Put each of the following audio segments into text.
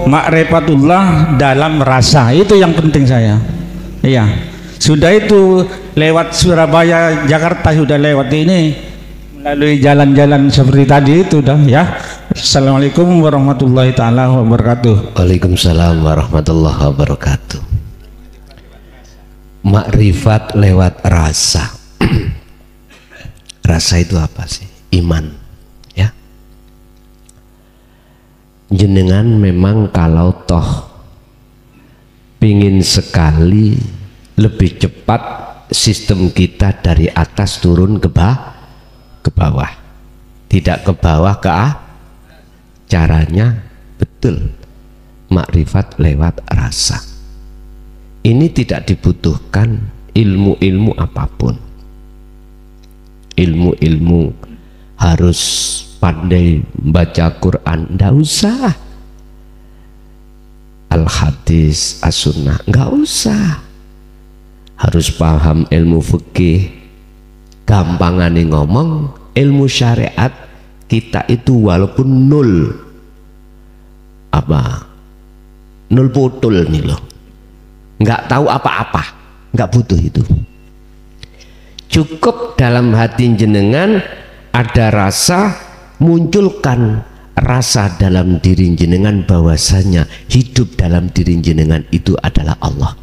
ma'rifatullah dalam rasa, itu yang penting saya. Iya, sudah itu lewat Surabaya, Jakarta sudah lewat ini melalui jalan-jalan seperti tadi itu dah ya. Assalamualaikum warahmatullahi taala wabarakatuh. Waalaikumsalam warahmatullahi wabarakatuh. Makrifat lewat rasa. Rasa itu apa sih? Iman, ya. Jenengan memang kalau toh pingin sekali lebih cepat sistem kita dari atas turun ke bawah, tidak ke bawah ke caranya betul makrifat lewat rasa. Ini tidak dibutuhkan ilmu-ilmu apapun, ilmu-ilmu harus pandai baca Quran, nggak usah. Al-hadis, as-sunnah, nggak usah. Harus paham ilmu fikih. Gampangane ngomong, ilmu syariat kita itu walaupun nol putul nih loh, nggak tahu apa-apa, nggak butuh itu. Cukup dalam hati jenengan ada rasa, munculkan rasa dalam diri jenengan bahwasanya hidup dalam diri jenengan itu adalah Allah.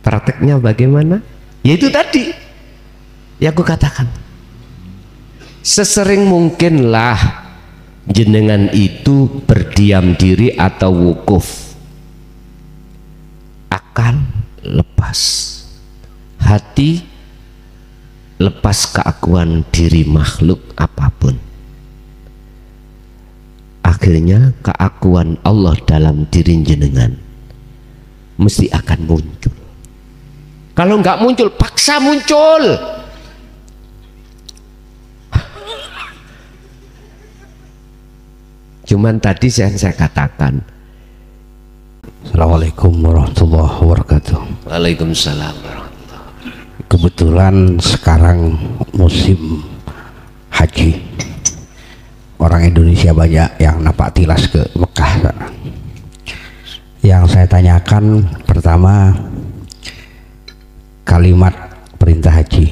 Prakteknya bagaimana? Yaitu tadi ya aku katakan, sesering mungkinlah jenengan itu berdiam diri atau wukuf, akan lepas hati, lepas keakuan diri makhluk apapun. Akhirnya keakuan Allah dalam diri jenengan mesti akan muncul. Kalau nggak muncul, paksa muncul. Cuman tadi saya katakan. Assalamualaikum warahmatullahi wabarakatuh. Waalaikumsalam warahmatullahi wabarakatuh. Kebetulan sekarang musim haji. Orang Indonesia banyak yang napak tilas ke Mekah. Yang saya tanyakan pertama, kalimat perintah haji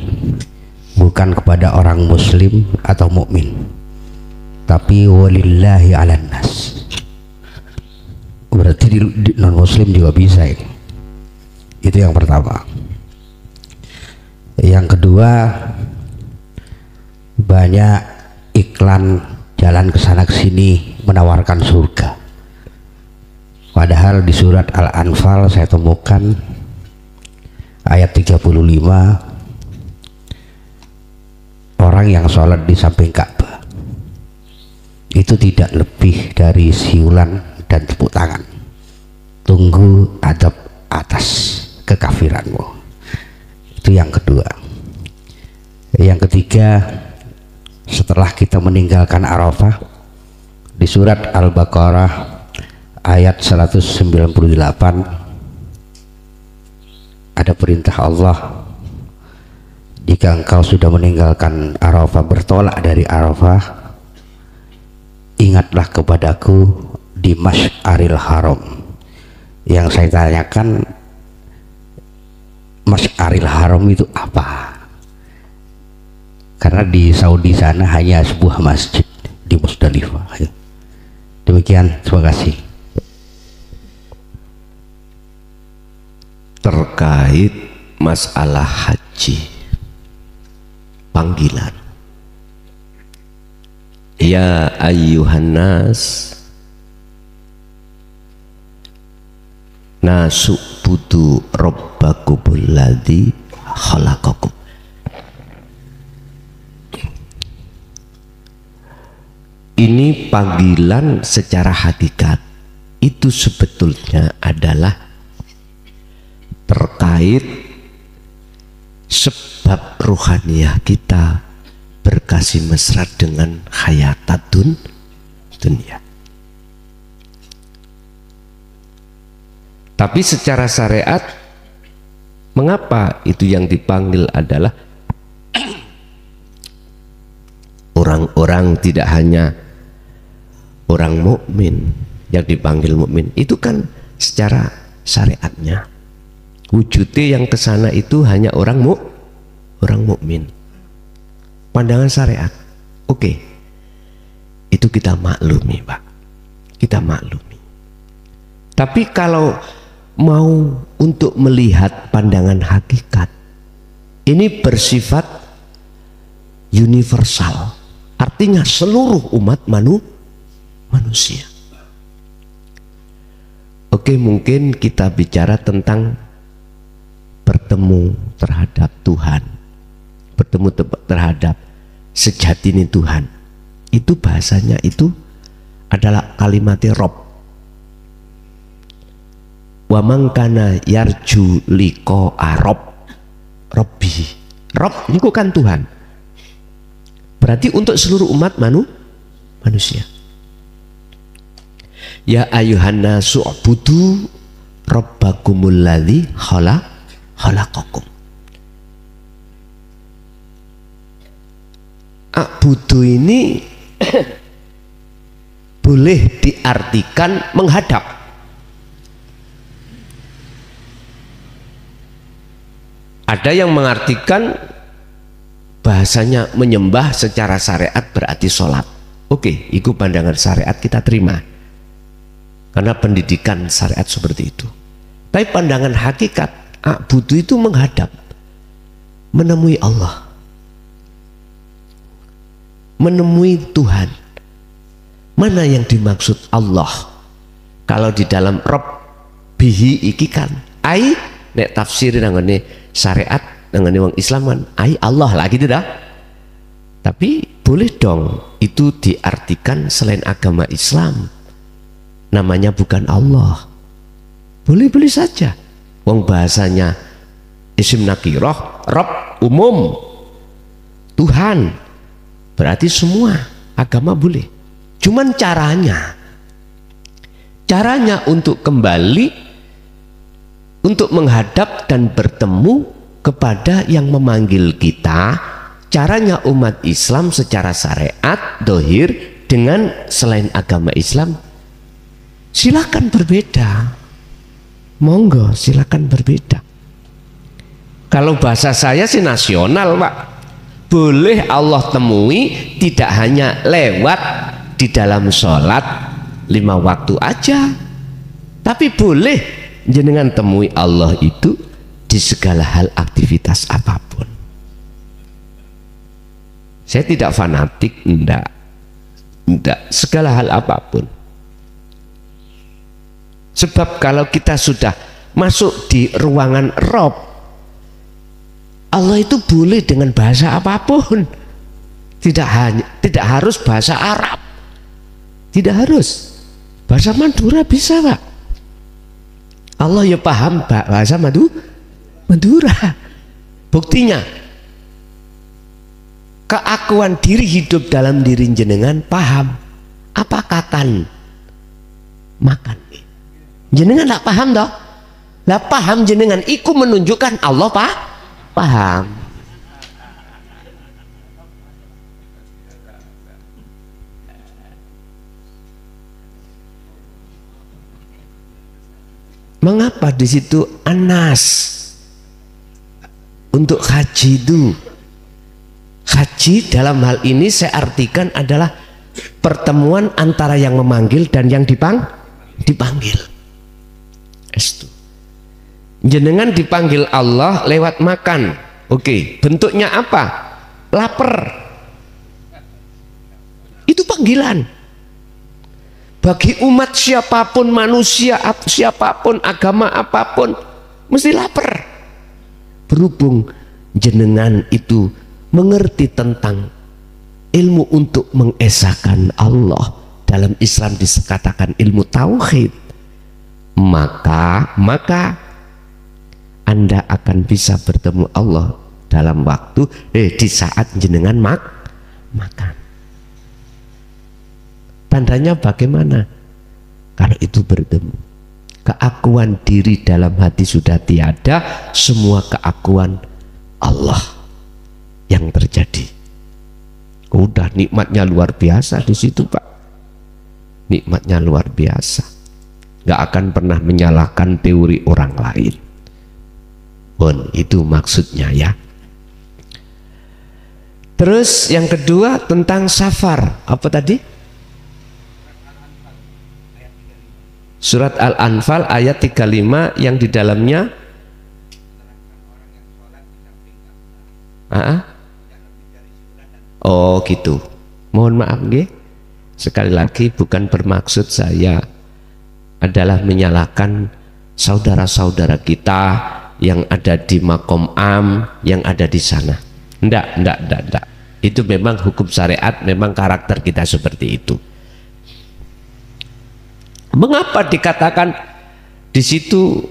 bukan kepada orang muslim atau mukmin, tapi walillahi 'alan nas. Berarti di non muslim juga bisa ini. Itu yang pertama. Yang kedua, banyak iklan jalan ke sana ke sini menawarkan surga. Padahal di surat Al-Anfal saya temukan ayat 35, orang yang sholat di samping Ka'bah itu tidak lebih dari siulan dan tepuk tangan. Tunggu adab atas kekafiranmu. Itu yang kedua. Yang ketiga, setelah kita meninggalkan Arafah, di surat Al-Baqarah ayat 198 ada perintah Allah, jika engkau sudah meninggalkan Arafah, bertolak dari Arafah, ingatlah kepadaku di Masy'aril Haram. Yang saya tanyakan, Masy'aril Haram itu apa? Karena di Saudi sana hanya sebuah masjid di Musdalifah. Demikian, terima kasih. Terkait masalah haji, panggilan, ya ayyuhan nas nasu'budu rabbakumul ladzi khalaqakum. Ini panggilan secara hakikat itu sebetulnya adalah terkait sebab ruhaniyah kita berkasih mesra dengan hayatun dunia. Tapi secara syariat, mengapa itu yang dipanggil adalah orang-orang, tidak hanya orang mukmin, yang dipanggil mukmin itu kan secara syariatnya wujudnya yang kesana itu hanya orang mukmin. Pandangan syariat, oke, itu kita maklumi Pak, kita maklumi. Tapi kalau mau untuk melihat pandangan hakikat, ini bersifat universal, artinya seluruh umat manusia. Oke, mungkin kita bicara tentang bertemu terhadap Tuhan, bertemu terhadap sejati Tuhan. Itu bahasanya itu adalah kalimatnya Rob. Wa man kana yarju liqa Robbi. Rob itu kan Tuhan. Berarti untuk seluruh umat manusia. Ya ayuhan nasu ubudu rabbakumul ladzi khalaqakum. Abudu ini boleh diartikan menghadap. Ada yang mengartikan bahasanya menyembah secara syariat berarti sholat. Oke, itu pandangan syariat kita terima. Karena pendidikan syariat seperti itu. Tapi pandangan hakikat, abudu itu menghadap, menemui Allah, menemui Tuhan. Mana yang dimaksud Allah? Kalau di dalam Rob bihi iki kan ai nek tafsir nangane syariat nangane wong Islam kan ai Allah lah gitu dah. Tapi boleh dong itu diartikan selain agama Islam, namanya bukan Allah. Boleh-boleh saja. Wong bahasanya isim nakirah, Rob umum, Tuhan, berarti semua agama boleh. Cuman caranya untuk kembali, untuk menghadap dan bertemu kepada yang memanggil kita, caranya umat Islam secara syariat dohir dengan selain agama Islam, silakan berbeda, monggo silakan berbeda. Kalau bahasa saya sih nasional Pak, boleh Allah temui tidak hanya lewat di dalam sholat 5 waktu aja, tapi boleh jenengan temui Allah itu di segala hal aktivitas apapun. Saya tidak fanatik, enggak, segala hal apapun. Sebab kalau kita sudah masuk di ruangan Rob, Allah itu boleh dengan bahasa apapun. Tidak harus bahasa Arab, tidak harus bahasa Madura bisa Pak. Allah ya paham bahasa Madura. Buktinya keakuan diri hidup dalam diri jenengan paham apa kakan makan. Jenengan tak paham toh? Lah paham jenengan iku menunjukkan Allah paham. Mengapa di situ Anas untuk haji itu? Haji dalam hal ini saya artikan adalah pertemuan antara yang memanggil dan yang dipanggil. Estu. Jenengan dipanggil Allah lewat makan. Oke, bentuknya apa? Lapar. Itu panggilan. Bagi umat siapapun, manusia siapapun, agama apapun, mesti lapar. Berhubung jenengan itu mengerti tentang ilmu untuk mengesahkan Allah, dalam Islam dikatakan ilmu tauhid, maka Anda akan bisa bertemu Allah dalam waktu di saat jenengan makan. Tandanya bagaimana? Kalau itu bertemu, keakuan diri dalam hati sudah tiada, semua keakuan Allah yang terjadi. Udah nikmatnya luar biasa di situ Pak. nikmatnya luar biasa. Gak akan pernah menyalahkan teori orang lain. Pun itu maksudnya ya. Terus yang kedua tentang safar. Apa tadi? Surat Al-Anfal ayat 35 yang di dalamnya oh gitu. Mohon maaf nggih. Sekali lagi bukan bermaksud saya adalah menyalahkan saudara-saudara kita yang ada di Makom Am, yang ada di sana. Enggak. Itu memang hukum syariat, memang karakter kita seperti itu. Mengapa dikatakan di situ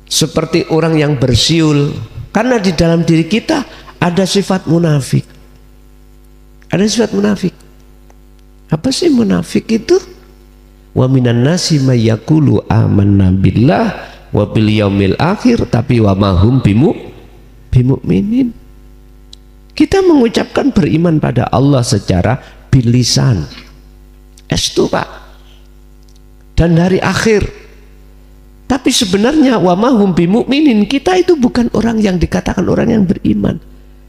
seperti orang yang bersiul? Karena di dalam diri kita ada sifat munafik. Ada sifat munafik. Apa sih munafik itu? Wa minan nasi may yaqulu amanna billah wa bil yaumil akhir tapi wa mahum bimu'minin. Kita mengucapkan beriman pada Allah secara bilisan. Estu Pak. Dan hari akhir. Tapi sebenarnya wa mahum bimu'minin, kita itu bukan orang yang dikatakan orang yang beriman.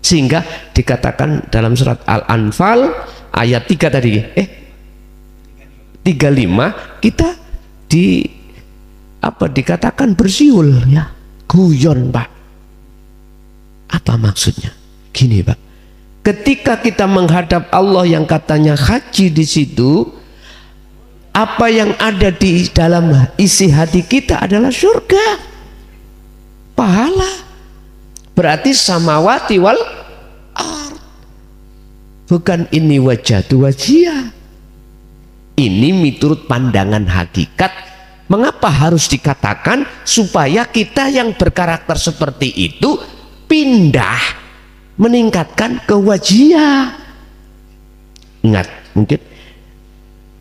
Sehingga dikatakan dalam surat Al-Anfal ayat 3 tadi 35 kita dikatakan bersiul ya, guyon Pak. Apa maksudnya? Gini Pak, ketika kita menghadap Allah yang katanya haji di situ, apa yang ada di dalam isi hati kita adalah surga, pahala. Berarti samawati wal ard. Bukan ini wajhatu wajhiyah. Ini menurut pandangan hakikat. Mengapa harus dikatakan? Supaya kita yang berkarakter seperti itu pindah meningkatkan kewajhiyah. Ingat, mungkin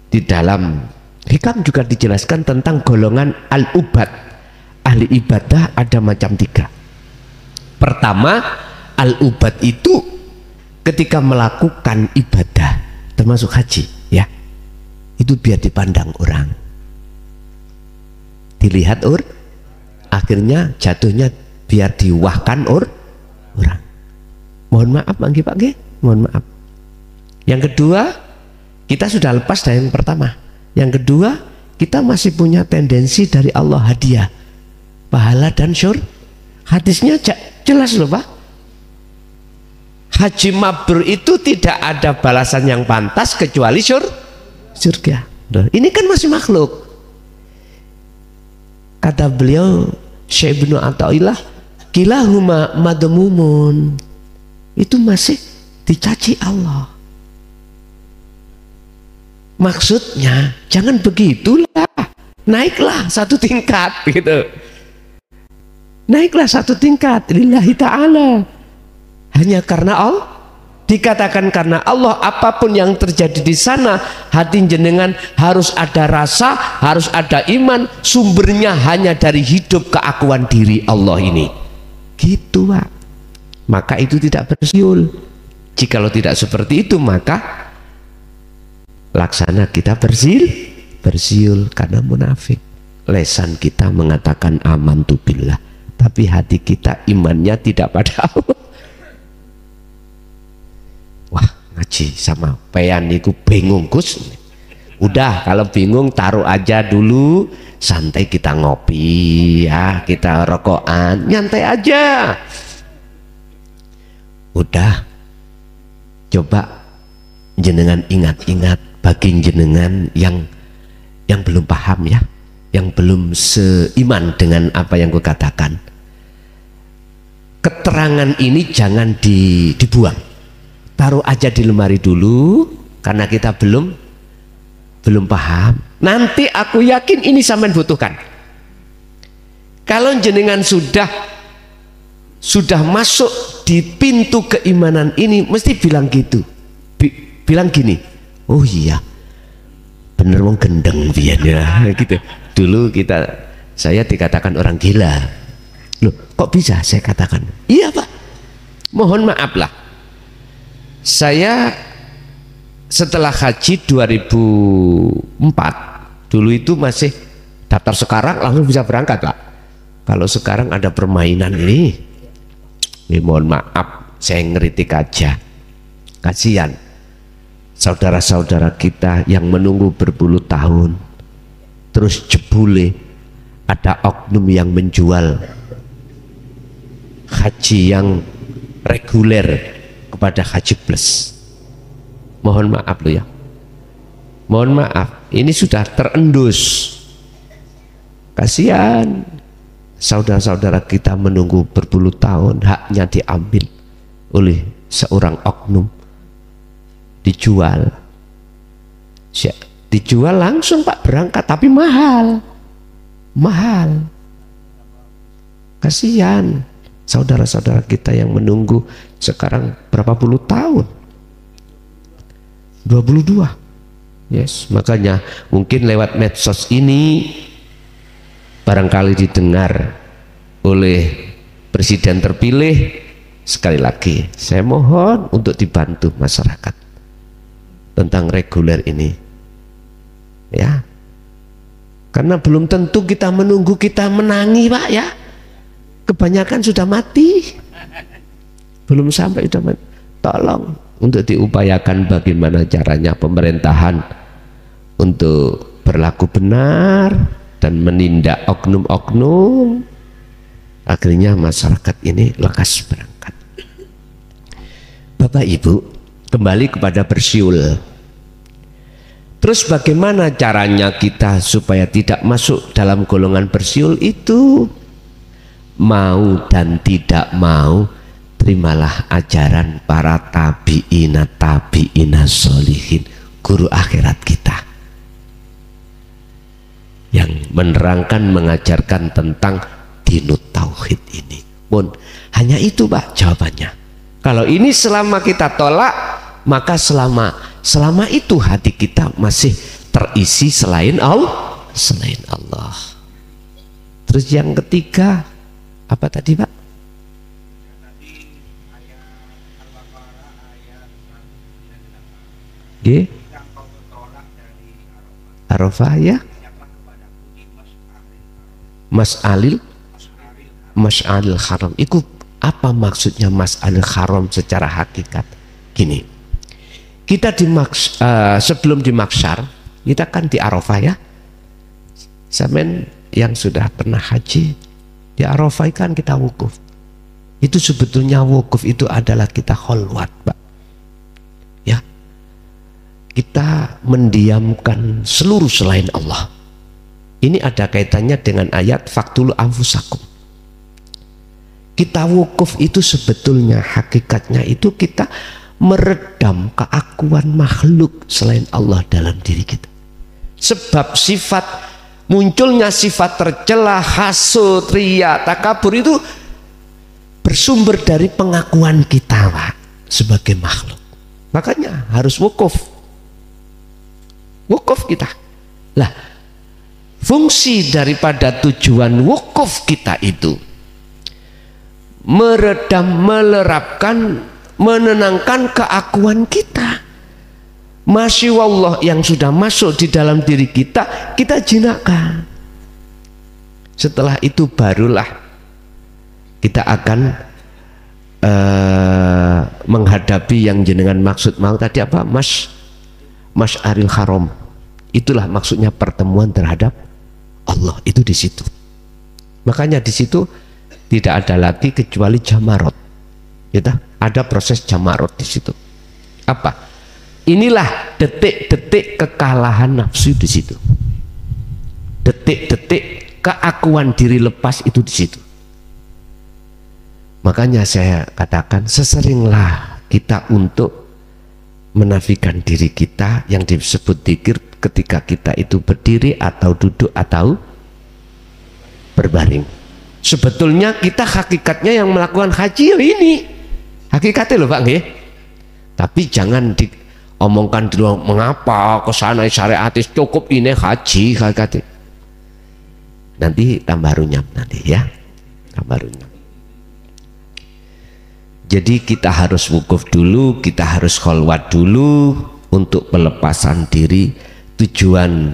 di dalam hikam juga dijelaskan tentang golongan al-ubad. Ahli ibadah ada macam 3. Pertama, al-ubad itu ketika melakukan ibadah termasuk haji ya, itu biar dipandang orang, dilihat akhirnya jatuhnya biar diwahkan orang. Mohon maaf Pak Nggih, mohon maaf. Yang kedua, kita sudah lepas dari yang pertama. Yang kedua, kita masih punya tendensi dari Allah hadiah, pahala dan syurga. Hadisnya jelas loh Pak. Haji mabrur itu tidak ada balasan yang pantas kecuali surga. Ini kan masih makhluk. Kata beliau Syekh Ibnu Athaillah, kilahuma madmumun. Itu masih dicaci Allah. Maksudnya jangan begitulah, naiklah satu tingkat gitu. Naiklah satu tingkat lillahi ta'ala. Hanya karena Allah. Dikatakan karena Allah, apapun yang terjadi di sana, hati jenengan harus ada rasa, harus ada iman. Sumbernya hanya dari hidup keakuan diri Allah ini. Gitu Pak. Maka itu tidak bersiul. Jikalau tidak seperti itu, maka laksana kita bersiul karena munafik. Lesan kita mengatakan amantu billah, tapi hati kita imannya tidak pada Allah. Wah, ngaji sama pean niku bingung Gus. Udah, kalau bingung taruh aja dulu, santai kita ngopi ya, kita rokokan, nyantai aja. Udah, coba jenengan ingat-ingat bagi jenengan yang belum paham ya, yang belum seiman dengan apa yang gue katakan. Keterangan ini jangan dibuang, taruh aja di lemari dulu, karena kita belum paham. Nanti aku yakin ini sampean butuhkan. Kalau jenengan sudah masuk di pintu keimanan ini, mesti bilang gitu, bilang gini, oh iya bener wong gendeng biyen ya gitu. Dulu saya dikatakan orang gila. Loh, kok bisa saya katakan? Iya Pak, mohon maaf lah, saya setelah haji 2004 dulu itu masih daftar sekarang langsung bisa berangkat Pak. Kalau sekarang ada permainan ini mohon maaf saya ngeritik aja, kasihan saudara-saudara kita yang menunggu berpuluh tahun, terus jebule ada oknum yang menjual haji yang reguler kepada haji plus. Mohon maaf loh ya, mohon maaf, ini sudah terendus. Kasihan saudara-saudara kita menunggu berpuluh tahun, haknya diambil oleh seorang oknum, dijual langsung Pak, berangkat, tapi mahal. Kasihan saudara-saudara kita yang menunggu sekarang berapa puluh tahun, 22. Yes, makanya mungkin lewat medsos ini barangkali didengar oleh presiden terpilih. Sekali lagi saya mohon untuk dibantu masyarakat tentang reguler ini ya, karena belum tentu kita menunggu kita menangi Pak ya, kebanyakan sudah mati, belum sampai sudah mati. Tolong untuk diupayakan bagaimana caranya pemerintahan untuk berlaku benar dan menindak oknum-oknum, akhirnya masyarakat ini lekas berangkat. Bapak Ibu, kembali kepada bersiul. Terus bagaimana caranya kita supaya tidak masuk dalam golongan bersiul itu? Mau dan tidak mau, terimalah ajaran para tabi'ina sholihin, guru akhirat kita, yang menerangkan, mengajarkan tentang dinut tauhid ini. Pun hanya itu Pak jawabannya. Kalau ini selama kita tolak, maka selama itu hati kita masih terisi selain Allah. Terus yang ketiga apa tadi Pak? Arafah ya, Mas'alil Haram. Itu apa maksudnya Mas'alil Haram secara hakikat? Gini, kita sebelum di Mahsyar, kita kan di Arafah ya. Samen yang sudah pernah haji di Arafah kan kita wukuf. Itu sebetulnya wukuf itu adalah kita kholwat Pak ya, kita mendiamkan seluruh selain Allah. Ini ada kaitannya dengan ayat faktulu anfusakum. Kita wukuf itu sebetulnya hakikatnya itu kita meredam keakuan makhluk selain Allah dalam diri kita. Sebab munculnya sifat tercela, hasud, riya, takabur itu bersumber dari pengakuan kita Pak sebagai makhluk. Makanya harus wukuf kita. Lah, fungsi daripada tujuan wukuf kita itu meredam, melerapkan, menenangkan keakuan kita. Masya Allah yang sudah masuk di dalam diri kita, kita jinakkan. Setelah itu barulah kita akan menghadapi yang jenengan maksud mau tadi apa? Masy'aril Haram. Itulah maksudnya pertemuan terhadap Allah itu di situ. Makanya di situ tidak ada lagi kecuali jamarot. Gitu? Ada proses jamarot di situ. Apa? Inilah detik-detik kekalahan nafsu di situ. Detik-detik keakuan diri lepas itu di situ. Makanya saya katakan seseringlah kita untuk menafikan diri kita yang disebut dzikir ketika kita itu berdiri atau duduk atau berbaring. Sebetulnya kita hakikatnya yang melakukan haji ini hakikatnya loh Pak nggih. Tapi jangan diomongkan dulu mengapa ke sana syariatis cukup ini haji hakikatnya. Nanti tambah runyam nanti ya, tambah runyam. Jadi kita harus wukuf dulu, kita harus kholwat dulu, untuk pelepasan diri. Tujuan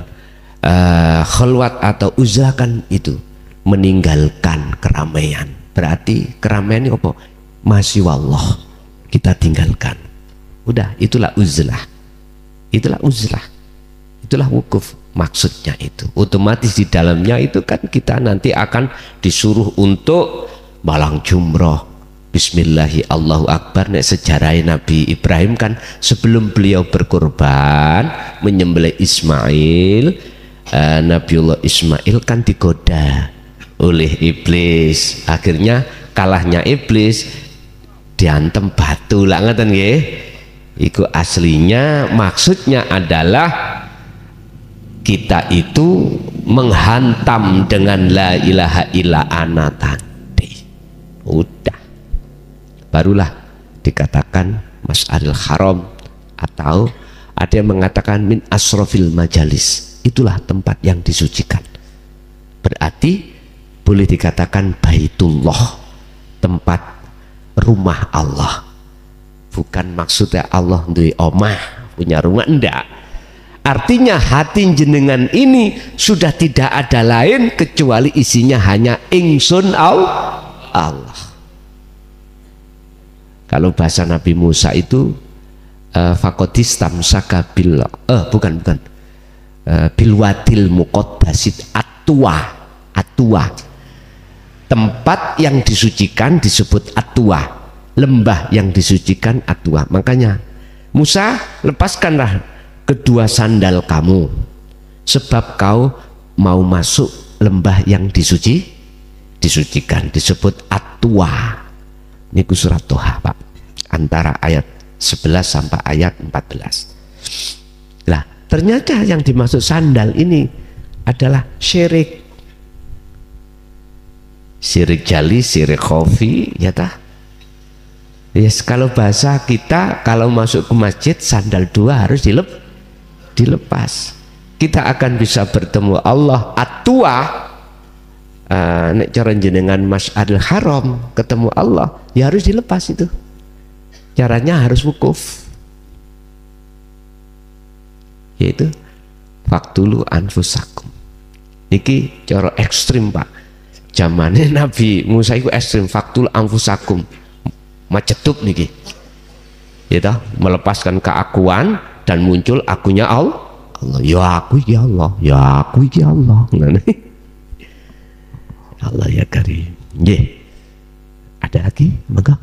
khalwat atau uzlah kan itu meninggalkan keramaian. Berarti keramaian ini apa? Masya Allah, kita tinggalkan. Udah, itulah uzlah, itulah uzlah, itulah wukuf. Maksudnya itu otomatis di dalamnya itu kan kita nanti akan disuruh untuk malang jumroh. Bismillahi Allahu Akbar. Nek sejarah Nabi Ibrahim kan sebelum beliau berkorban menyembelih Ismail, Nabiullah Ismail kan digoda oleh iblis. Akhirnya kalahnya iblis, diantem batu lah, ngeten nggih. Iku aslinya maksudnya adalah kita itu menghantam dengan la ilaha illa ana tadi. Udah, barulah dikatakan Mas'aril Haram, atau ada yang mengatakan min asrofil majalis, itulah tempat yang disucikan. Berarti boleh dikatakan Baitullah, tempat rumah Allah. Bukan maksudnya Allah duwe omah, punya rumah, enggak. Artinya hati jenengan ini sudah tidak ada lain kecuali isinya hanya ingsun Allah. Kalau bahasa Nabi Musa itu fakotistam sakabil bilwadil muqaddasit atwa. Tempat yang disucikan disebut atwa, lembah yang disucikan atwa. Makanya Musa, lepaskanlah kedua sandal kamu, sebab kau mau masuk lembah yang disucikan, disebut atwa. Ini surat Toha, Pak, antara ayat 11 sampai ayat 14. Lah, ternyata yang dimaksud sandal ini adalah syirik jali, syirik khafi, ya tah. Yes, kalau bahasa kita, kalau masuk ke masjid sandal dua harus dilepas. Kita akan bisa bertemu Allah atwa. Nek cara jenengan Mas'aril Haram ketemu Allah, ya harus dilepas itu. Caranya harus wukuf, yaitu faktulu anfusakum. Niki cara ekstrim, Pak. Zamannya Nabi Musa itu ekstrim, faktul anfusakum, macetup niki, ya toh, melepaskan keakuan dan muncul akunya Allah. Ya aku ya Allah, ya aku ya Allah. Allah ya Karim. Nggih. Ada lagi? Maka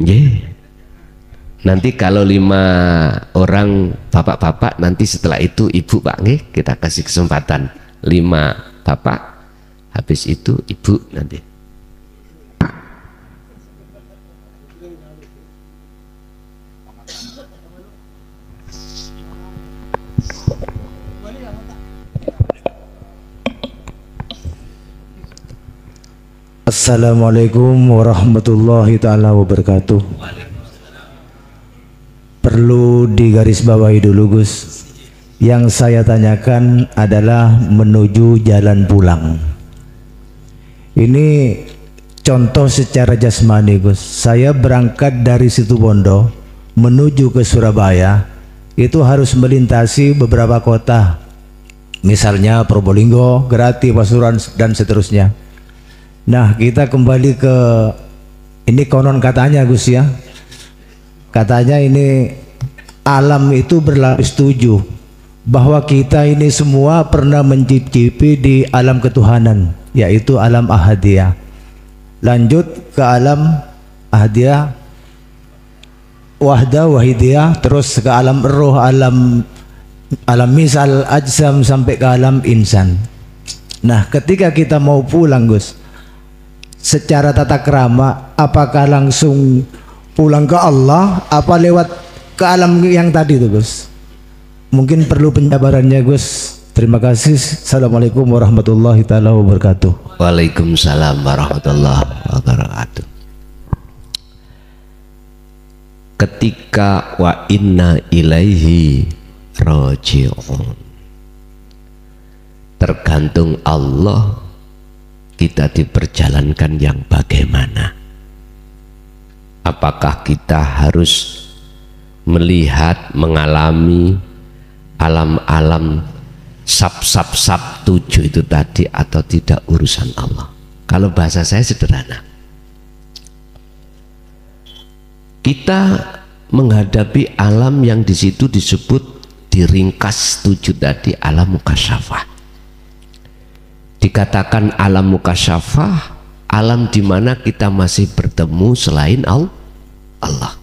nggih. Nanti kalau 5 orang bapak-bapak, nanti setelah itu ibu, Pak, nggih, kita kasih kesempatan 5 bapak, habis itu ibu nanti. Assalamualaikum warahmatullahi ta'ala wabarakatuh. Perlu digarisbawahi dulu, Gus. Yang saya tanyakan adalah menuju jalan pulang. Ini contoh secara jasmani, Gus. Saya berangkat dari Situbondo menuju ke Surabaya, itu harus melintasi beberapa kota. Misalnya Probolinggo, Grati, Pasuruan, dan seterusnya. Nah, kita kembali ke ini konon katanya, Gus, ya. Katanya ini alam itu berlapis 7, bahwa kita ini semua pernah mencicipi di alam ketuhanan, yaitu alam ahadiyah. Lanjut ke alam ahadiyah, wahda, wahidiyah, terus ke alam roh, alam misal, ajsam, sampai ke alam insan. Nah, ketika kita mau pulang, Gus, secara tata krama, apakah langsung pulang ke Allah, apa lewat ke alam yang tadi itu, Gus? Mungkin perlu penjabarannya, Gus. Terima kasih. Assalamualaikum warahmatullahi taala wabarakatuh. Waalaikumsalam warahmatullahi wabarakatuh. Ketika wa inna ilaihi raji'un, tergantung Allah kita diperjalankan yang bagaimana? Apakah kita harus melihat, mengalami alam-alam sab 7 itu tadi atau tidak, urusan Allah. Kalau bahasa saya sederhana, kita menghadapi alam yang di situ disebut diringkas 7 tadi, alam mukasyafah. Dikatakan alam mukasyafah, alam di mana kita masih bertemu selain Allah.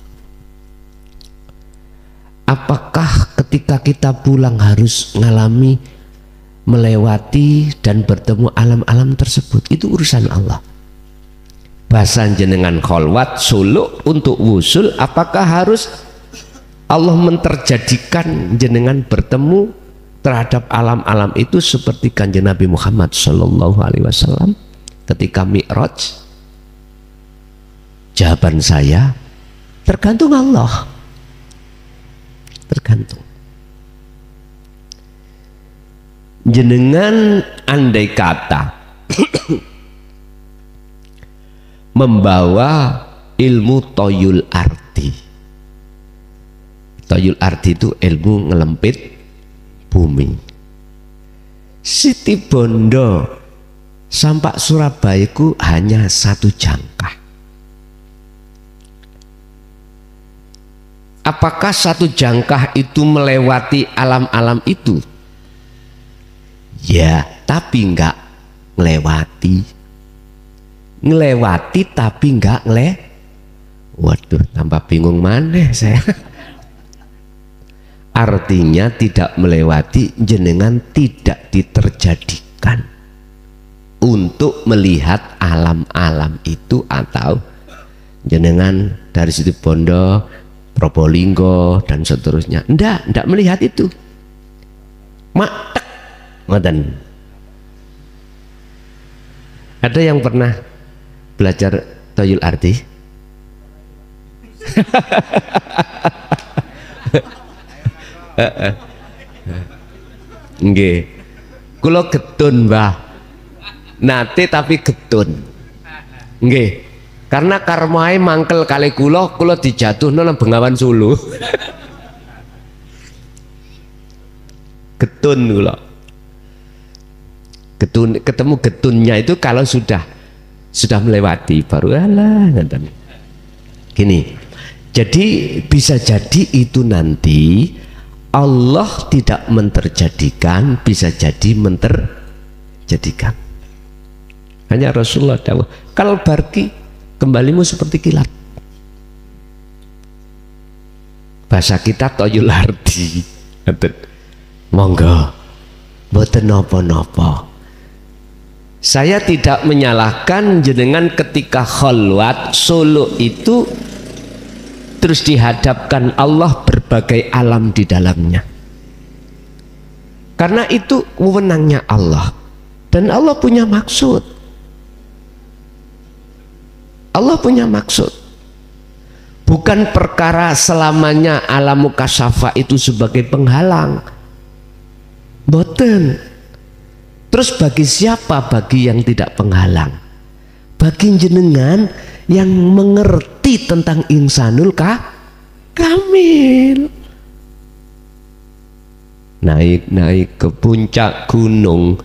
Apakah ketika kita pulang harus mengalami, melewati dan bertemu alam-alam tersebut? Itu urusan Allah. Bahasa jenengan kholwat suluk untuk wusul, apakah harus Allah menterjadikan jenengan bertemu terhadap alam-alam itu seperti kanjeng Nabi Muhammad Sallallahu Alaihi Wasallam ketika Mi'raj? Jawaban saya, tergantung Allah. Tergantung. Jenengan andai kata membawa ilmu toyul arti. Toyul arti itu ilmu ngelempit bumi. Siti Bondo sampai Surabaya itu hanya 1 jangkah. Apakah 1 jangkah itu melewati alam-alam itu? Ya, tapi enggak ngelewati. Ngelewati tapi enggak waduh, tambah bingung maneh saya. Artinya tidak melewati, jenengan tidak diterjadikan untuk melihat alam-alam itu, atau jenengan dari Situ Bondo, Probolinggo dan seterusnya, ndak melihat itu. Matek ngoten. Ada yang pernah belajar toyul arti? Nggih. Kula getun, Mbah. Nate tapi getun. Nggih. Karena karmae mangkel kali kula dijatuhno nang Bengawan Sulu. Getun kula. Getun, ketemu getunnya itu kalau sudah melewati baru alah ngeten. Gini. Jadi bisa jadi itu nanti Allah tidak menterjadikan, bisa jadi menterjadikan. Hanya Rasulullah dawuh, kal barki, kembalimu seperti kilat. Bahasa kita toyul arti. Monggo, mboten napa-napa. Saya tidak menyalahkan jenengan ketika kholwat suluk itu terus dihadapkan Allah berbagai alam di dalamnya. Karena itu wewenangnya Allah. Dan Allah punya maksud. Allah punya maksud. Bukan perkara selamanya alam mukasyafah itu sebagai penghalang. Boten. Terus bagi siapa? Bagi yang tidak penghalang. Bagi jenengan yang mengerti tentang insanul kamil. Naik-naik ke puncak gunung,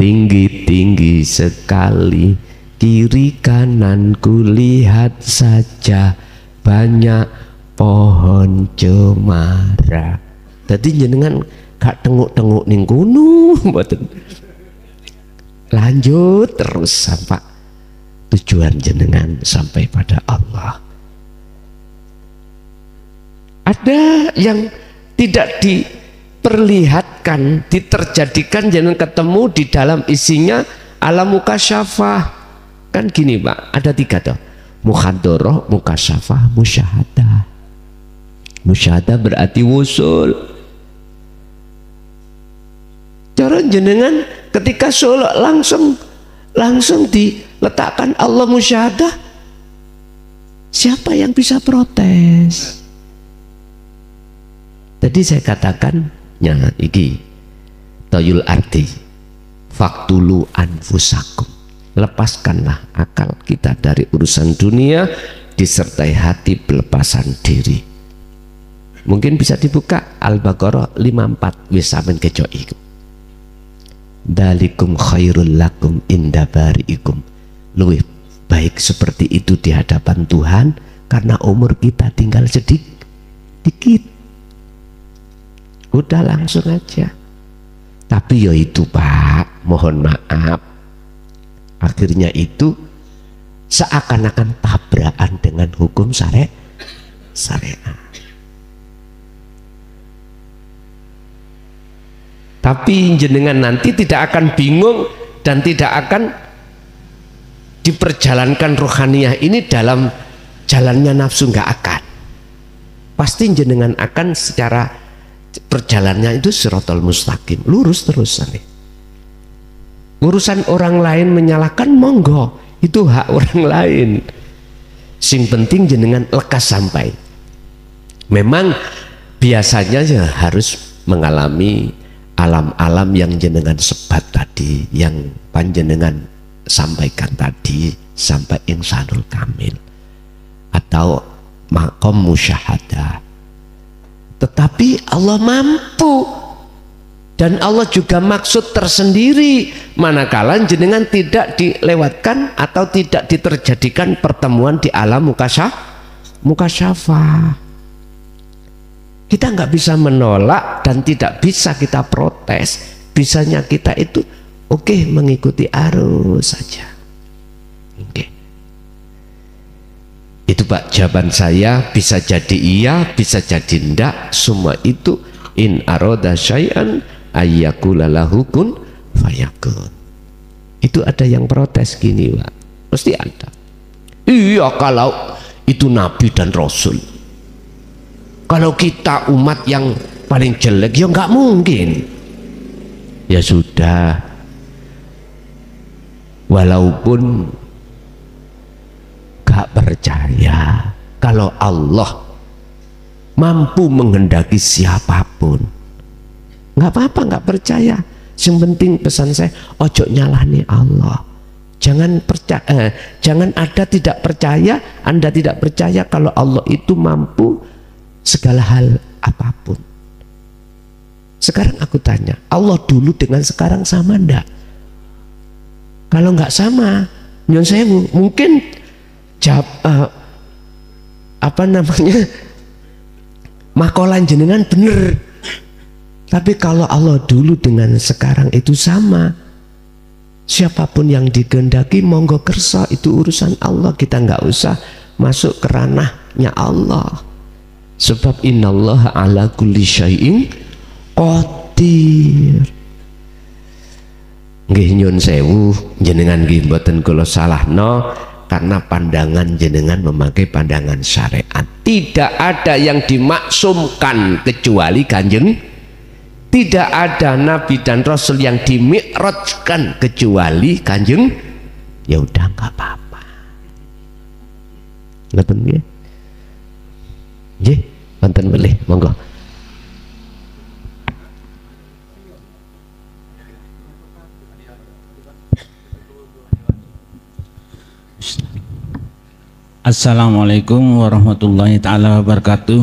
tinggi-tinggi sekali. Kiri kanan kulihat saja banyak pohon cemara. Jadi jenengan gak tenguk-tenguk ning gunung, mboten. Lanjut terus sampai tujuan jenengan, sampai pada Allah. Ada yang tidak diperlihatkan, diterjadikan, jenengan ketemu di dalam isinya alam mukasyafah. Kan gini Pak, ada 3 tuh, mukhadoroh, mukasyafah, musyahadah. Musyahadah berarti wusul. Cara jenengan ketika sholat langsung diletakkan Allah musyahadah, siapa yang bisa protes? Tadi saya katakan, iki toyul arti, faktulu anfusakum. Lepaskanlah akal kita dari urusan dunia, disertai hati pelepasan diri. Mungkin bisa dibuka Al-Baqarah 54 wis sampean keco iku. Dalikum khairul lakum inda bari'ikum. Luwih baik seperti itu di hadapan Tuhan karena umur kita tinggal dikit. Udah langsung aja. Tapi ya itu Pak, mohon maaf, akhirnya itu seakan-akan tabrakan dengan hukum syariat. Tapi jenengan nanti tidak akan bingung dan tidak akan diperjalankan rohaniyah ini dalam jalannya nafsu, nggak akan. Pasti jenengan akan secara perjalanannya itu siratal mustaqim, lurus terus. Urusan orang lain menyalahkan monggo, itu hak orang lain. Sing penting jenengan lekas sampai. Memang biasanya ya harus mengalami alam-alam yang jenengan sebat tadi, yang panjenengan sampaikan tadi, sampai insanul kamil atau maqam musyahadah. Tetapi Allah mampu, dan Allah juga maksud tersendiri manakala jenengan tidak dilewatkan atau tidak diterjadikan pertemuan di alam mukasyafah. Kita nggak bisa menolak dan tidak bisa kita protes. Bisanya kita itu oke, mengikuti arus saja. Oke. Itu Pak jawaban saya, bisa jadi iya, bisa jadi enggak. Semua itu in aroda syai'an ayyakula lahu kun fayakun. Itu ada yang protes gini Pak, pasti ada. Iya, kalau itu Nabi dan Rasul. Kalau kita umat yang paling jelek ya nggak mungkin. Ya sudah, walaupun gak percaya kalau Allah mampu menghendaki siapapun, nggak apa-apa nggak percaya. Yang penting pesan saya, ojo nyalahni Allah. Jangan percaya, jangan ada tidak percaya. Anda tidak percaya kalau Allah itu mampu segala hal apapun. Sekarang aku tanya, Allah dulu dengan sekarang sama ndak? Kalau nggak sama, nyon sewu, mungkin makolan jenengan bener. Tapi kalau Allah dulu dengan sekarang itu sama, siapapun yang dikehendaki monggo kersa, itu urusan Allah. Kita nggak usah masuk ke ranahnya Allah. Sebab innallaha ala kulli syai'in qadir. Nggih nyun sewu, jenengan nggih mboten kula salahno karena pandangan jenengan memakai pandangan syariat. Tidak ada yang dimaksumkan kecuali Kanjeng. Tidak ada nabi dan rasul yang dimi'rajkan kecuali Kanjeng. Ya udah nggak apa-apa. Ngoten nggih. Nggih, wonten boleh, monggo. Assalamualaikum warahmatullahi taala wabarakatuh.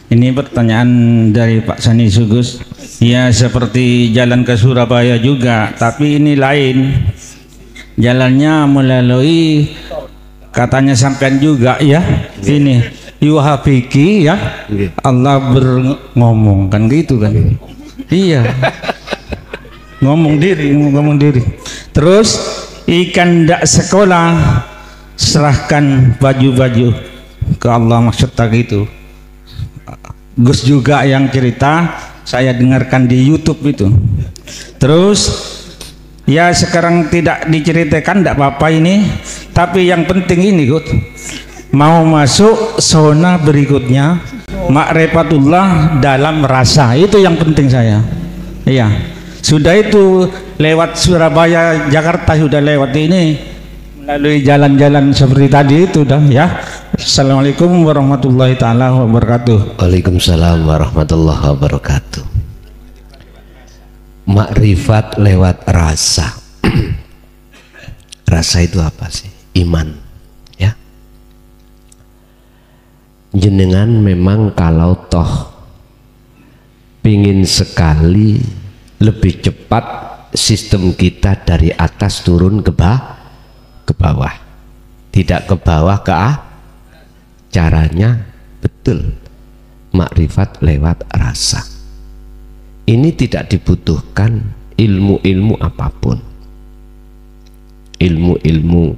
Ini pertanyaan dari Pak Sani Sugus. Ya, seperti jalan ke Surabaya juga, tapi ini lain. Jalannya melalui, katanya sampean juga ya, ini yuhabiki ya, Allah berngomong kan gitu kan. Iya, ngomong diri. Terus ikan ndak sekolah, serahkan baju-baju ke Allah, maksud tak gitu. Gus juga yang cerita, saya dengarkan di YouTube itu. Terus ya sekarang tidak diceritakan, tidak apa-apa ini, tapi yang penting ini Gus, mau masuk zona berikutnya, ma'rifatullah dalam rasa, itu yang penting saya. Iya, sudah itu lewat Surabaya, Jakarta sudah lewat ini, melalui jalan-jalan seperti tadi itu dah ya. Assalamualaikum warahmatullahi taala wabarakatuh. Waalaikumsalam warahmatullahi wabarakatuh. Makrifat lewat rasa. Rasa itu apa sih? Iman, ya. Jenengan memang kalau toh pingin sekali lebih cepat sistem kita dari atas turun ke bawah, tidak ke bawah ke caranya betul makrifat lewat rasa. Ini tidak dibutuhkan ilmu-ilmu apapun. Ilmu-ilmu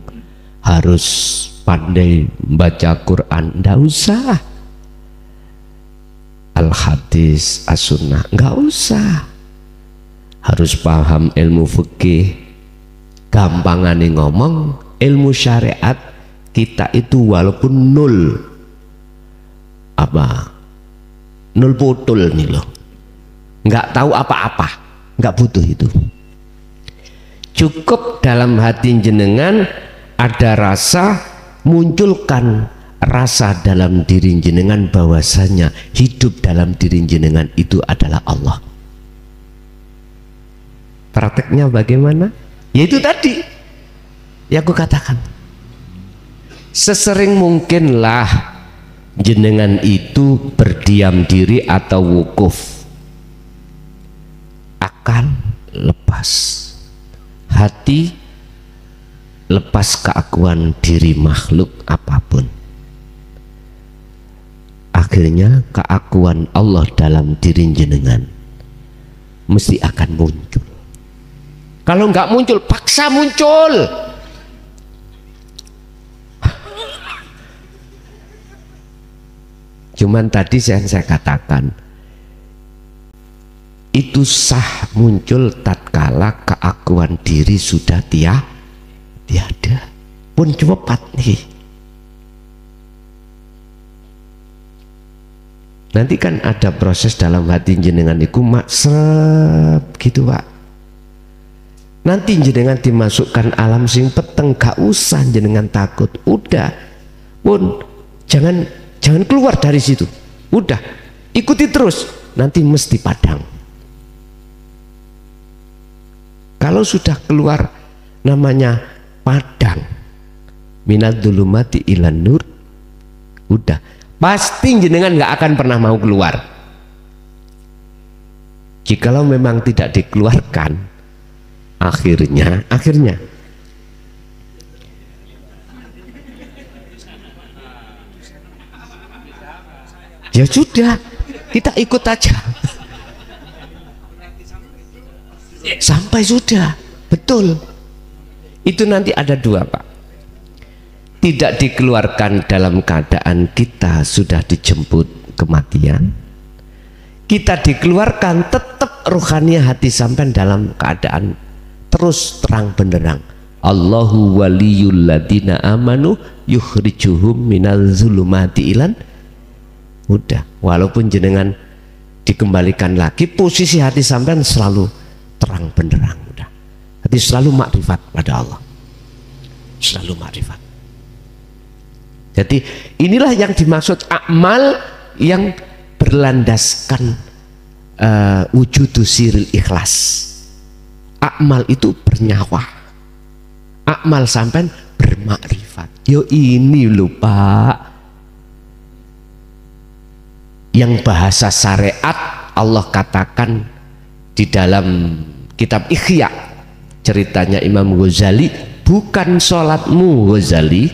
harus pandai baca Quran, nggak usah. Al-hadis, as-sunnah, nggak usah. Harus paham ilmu fikih. Gampangane ngomong, ilmu syariat kita itu walaupun nol putul nih loh, nggak tahu apa-apa, nggak butuh itu. Cukup dalam hati jenengan ada rasa, munculkan rasa dalam diri jenengan bahwasanya hidup dalam diri jenengan itu adalah Allah. Prakteknya bagaimana? Yaitu tadi yang aku katakan, sesering mungkinlah jenengan itu berdiam diri atau wukuf, akal lepas, hati lepas keakuan diri makhluk apapun. Akhirnya keakuan Allah dalam diri jenengan mesti akan muncul. Kalau nggak muncul, paksa muncul. Cuman tadi saya katakan itu sah muncul tatkala keakuan diri sudah tiada pun cepat nih. Nanti kan ada proses dalam hati jenengan iku maksep gitu Pak. Nanti jenengan dimasukkan alam sing peteng, gak usah jenengan takut. Udah pun jangan keluar dari situ. Udah ikuti terus, nanti mesti padang. Kalau sudah keluar namanya padang, minad dzulumati ilan nur, udah pasti jenengan nggak akan pernah mau keluar. Jikalau memang tidak dikeluarkan, akhirnya ya sudah, kita ikut aja sampai sudah. Betul, itu nanti ada dua Pak. Tidak dikeluarkan dalam keadaan kita sudah dijemput kematian, kita dikeluarkan tetap rohani hati sampai dalam keadaan terus terang benderang. Allahu waliyul ladina amanu yukhrijuhum minal zulumati ilan. Udah, walaupun jenengan dikembalikan lagi, posisi hati sampean selalu terang benderang. Udah, hati selalu makrifat pada Allah, selalu makrifat. Jadi inilah yang dimaksud amal yang berlandaskan wujudu siril ikhlas. Amal itu bernyawa, amal sampean bermakrifat. Yo ini lho Pak, yang bahasa syariat Allah katakan di dalam kitab Ihya, ceritanya Imam Ghazali, bukan sholatmu Ghazali,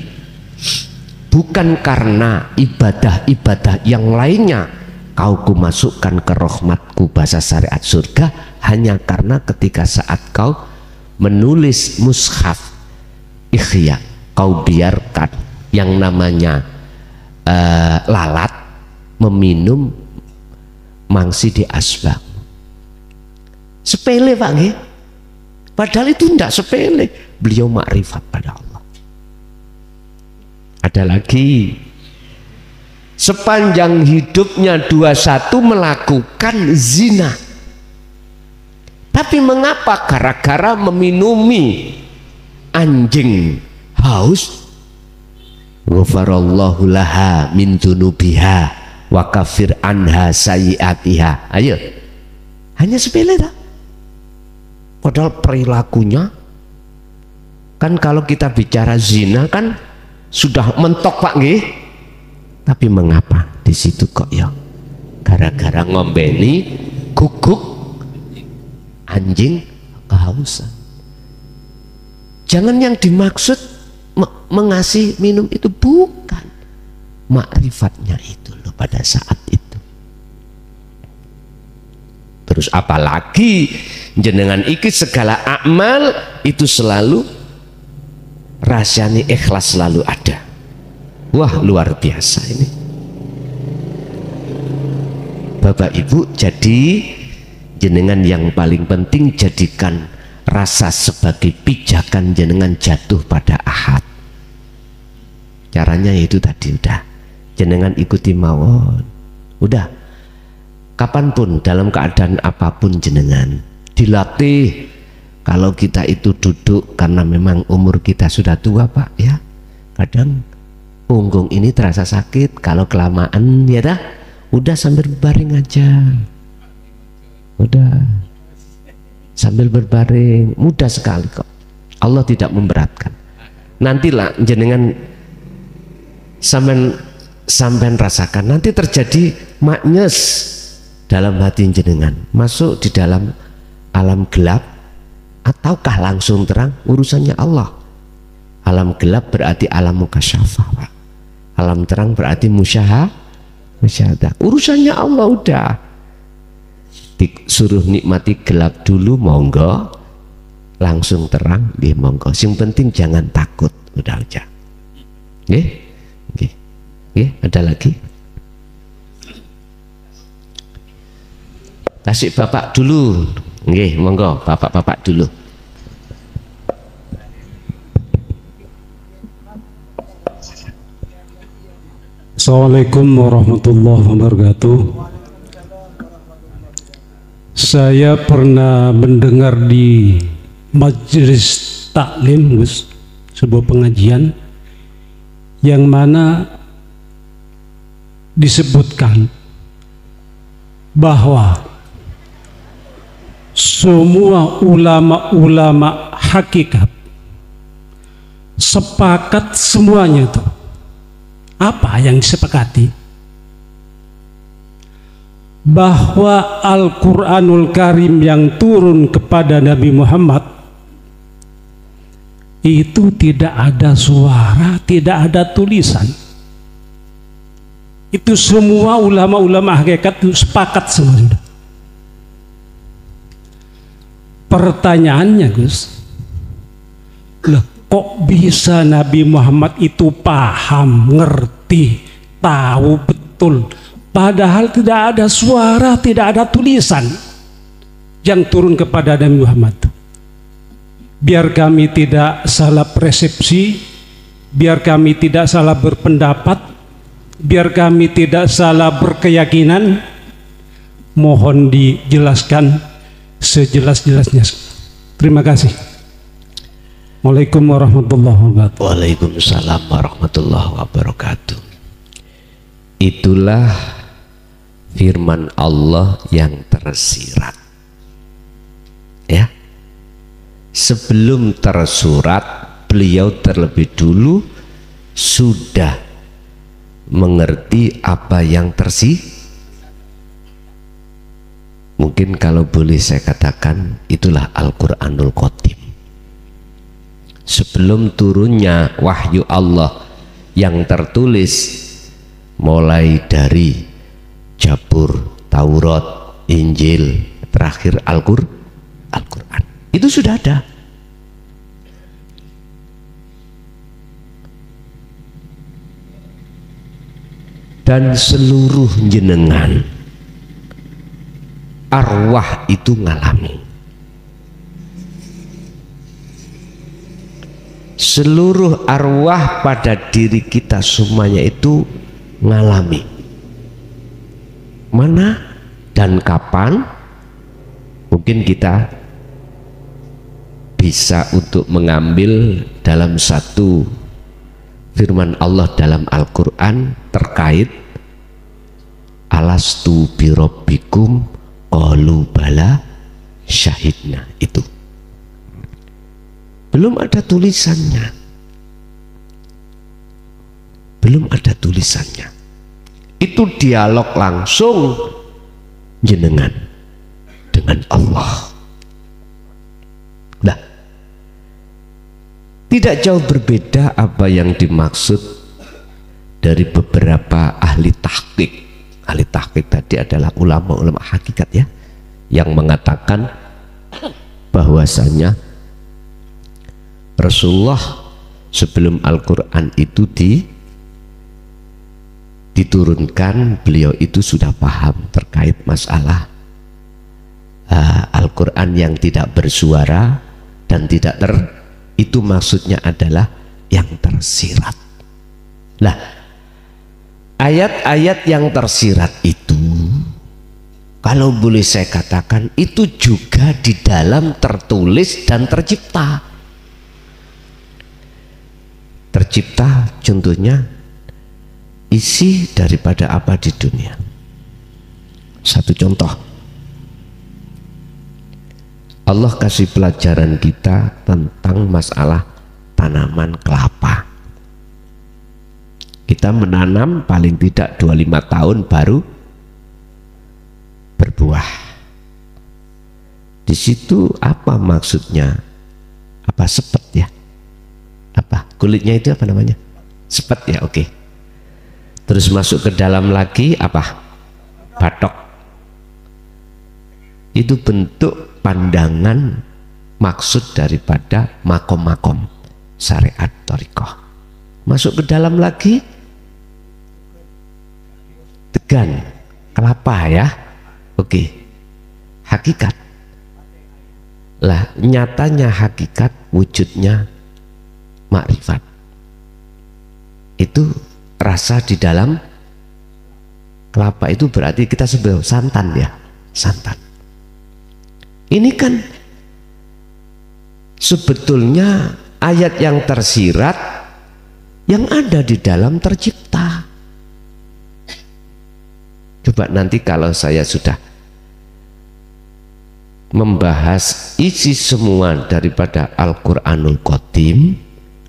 bukan karena ibadah-ibadah yang lainnya kau kumasukkan ke rahmatku, bahasa syariat surga, hanya karena ketika saat kau menulis mushaf Ihya, kau biarkan yang namanya lalat meminum mangsi di asbak. Sepele Pak nggih. Padahal itu tidak sepele. Beliau makrifat pada Allah. Ada lagi, sepanjang hidupnya 21 melakukan zina. Tapi mengapa? Gara-gara meminumi anjing haus, ghafarallahu laha min dzunubiha wa kafir anha sayiatiha. Ayo, hanya sepele tak? padahal perilakunya kan, kalau kita bicara zina kan sudah mentok Pak nggih. Tapi mengapa di situ kok ya gara-gara ngombeni guguk anjing kehausan. Jangan yang dimaksud mengasih minum itu bukan makrifatnya itu loh pada saat itu. Terus apalagi jenengan iki segala amal itu selalu rahasianya ikhlas selalu ada. Wah luar biasa ini Bapak Ibu. Jadi jenengan yang paling penting jadikan rasa sebagai pijakan jenengan jatuh pada ahad. Caranya itu tadi udah jenengan ikuti mawon, udah kapanpun dalam keadaan apapun jenengan dilatih. Kalau kita itu duduk karena memang umur kita sudah tua Pak ya, kadang punggung ini terasa sakit kalau kelamaan ya dah, udah sambil berbaring aja, udah sambil berbaring, mudah sekali kok. Allah tidak memberatkan. Nantilah jenengan sampean rasakan, nanti terjadi magnes dalam hati jenengan, masuk di dalam alam gelap ataukah langsung terang, urusannya Allah. Alam gelap berarti alam mukasyafah Pak, alam terang berarti musyahadah, urusannya Allah. Udah disuruh nikmati gelap dulu monggo, langsung terang dia monggo, yang penting jangan takut, udah aja. Ada lagi? Kasih bapak dulu, monggo bapak-bapak dulu. Assalamualaikum warahmatullahi wabarakatuh. Saya pernah mendengar di majelis taklim, Gus, sebuah pengajian yang mana disebutkan bahwa semua ulama-ulama hakikat sepakat semuanya itu. Apa yang disepakati? Bahwa Al-Quranul Karim yang turun kepada Nabi Muhammad itu tidak ada suara, tidak ada tulisan. Itu semua ulama-ulama hakikat itu sepakat semua. Pertanyaannya, Gus, kok bisa Nabi Muhammad itu paham, ngerti, tahu betul, padahal tidak ada suara, tidak ada tulisan yang turun kepada Nabi Muhammad? Biar kami tidak salah persepsi, biar kami tidak salah berpendapat, biar kami tidak salah berkeyakinan, mohon dijelaskan sejelas-jelasnya. Terima kasih. Assalamualaikum warahmatullahi wabarakatuh. Waalaikumsalam warahmatullahi wabarakatuh. Itulah firman Allah yang tersirat. Ya. Sebelum tersurat, beliau terlebih dulu sudah mengerti apa yang tersirat. Mungkin kalau boleh saya katakan, itulah Al-Quranul Qadim. Sebelum turunnya wahyu Allah yang tertulis, mulai dari Jabur, Taurat, Injil, terakhir Al-Quran, itu sudah ada. Dan seluruh jenengan arwah itu ngalami. Seluruh arwah pada diri kita semuanya itu ngalami. Mana dan kapan mungkin kita bisa untuk mengambil dalam satu firman Allah dalam Al-Quran terkait alastu birabbikum qalu bala syahidna. Itu belum ada tulisannya, belum ada tulisannya. Itu dialog langsung jenengan dengan Allah. Nah, tidak jauh berbeda apa yang dimaksud dari beberapa ahli tahqiq. Ahli tahqiq tadi adalah ulama-ulama hakikat ya, yang mengatakan bahwasanya Rasulullah sebelum Al-Quran itu diturunkan, beliau itu sudah paham terkait masalah Al-Quran yang tidak bersuara dan tidak itu maksudnya adalah yang tersirat. Nah, ayat-ayat yang tersirat itu, kalau boleh saya katakan, itu juga di dalam tertulis dan tercipta. Tercipta contohnya isi daripada apa di dunia. Satu contoh, Allah kasih pelajaran kita tentang masalah tanaman kelapa. Kita menanam paling tidak 25 tahun baru berbuah. Di situ apa maksudnya? Apa sepet ya? Apa kulitnya itu apa namanya? Sepet ya, oke. Terus masuk ke dalam lagi apa? Batok. Itu bentuk pandangan maksud daripada makom-makom syariat thariqah. Masuk ke dalam lagi degan, kelapa ya, oke. Hakikat lah, nyatanya hakikat wujudnya makrifat. Itu rasa di dalam kelapa, itu berarti kita sebut santan ya, santan. Ini kan sebetulnya ayat yang tersirat yang ada di dalam tercipta. Coba nanti kalau saya sudah membahas isi semua daripada Al-Quranul Qadim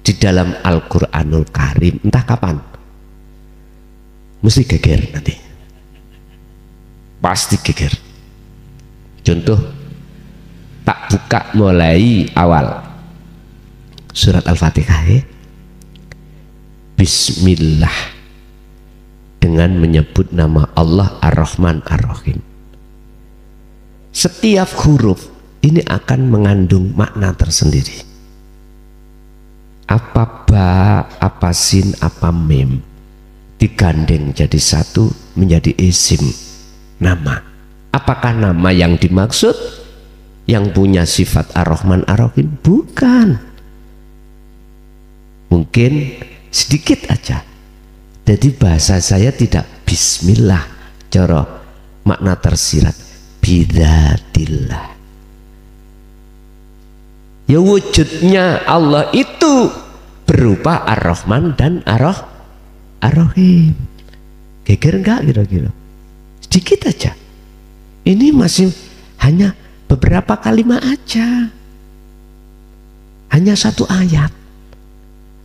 di dalam Al-Quranul Karim, entah kapan, mesti geger nanti, pasti geger. Contoh, tak buka mulai awal surat Al-Fatihah ya. Bismillah, dengan menyebut nama Allah Ar-Rahman Ar-Rahim. Setiap huruf ini akan mengandung makna tersendiri. Apa ba, apa sin, apa mim, digandeng jadi satu menjadi isim, nama. Apakah nama yang dimaksud yang punya sifat Ar-Rahman Ar-Rahim? Bukan. Mungkin sedikit aja. Jadi bahasa saya tidak bismillah, cara makna tersirat bidatillah. Ya wujudnya Allah itu berupa Ar-Rahman dan Ar-Rahim. Geger enggak kira-kira? Sedikit aja. Ini masih hanya beberapa kalimat aja, hanya satu ayat.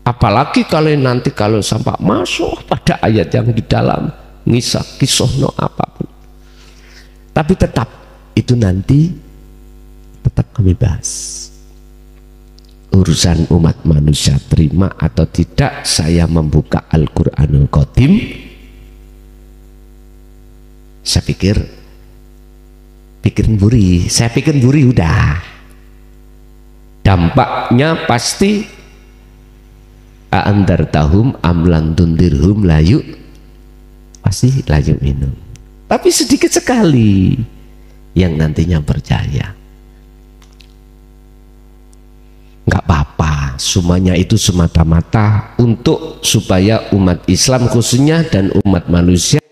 Apalagi kalau nanti kalau sampai masuk pada ayat yang di dalam ngisah kisahno apapun, tapi tetap itu nanti tetap kami bahas. Urusan umat manusia terima atau tidak saya membuka Al-Quranul Qadim, saya pikir buri, saya pikir buri udah. Dampaknya pasti andartahum amlan tundirhum layu, pasti layu minum. Tapi sedikit sekali yang nantinya percaya. Nggak apa-apa, semuanya itu semata-mata untuk supaya umat Islam khususnya dan umat manusia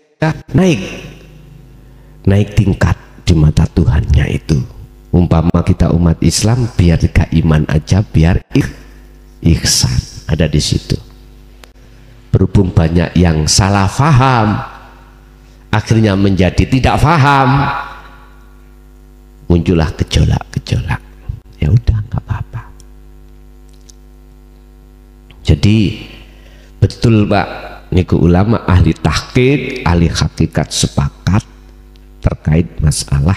naik tingkat di mata Tuhannya itu. Umpama kita umat Islam, biar gak iman aja, biar ihsan ada di situ. Berhubung banyak yang salah faham, akhirnya menjadi tidak faham, muncullah gejolak-gejolak. Ya udah, nggak apa-apa. Jadi betul Pak, niku ulama ahli tahqiq, ahli hakikat sepakat terkait masalah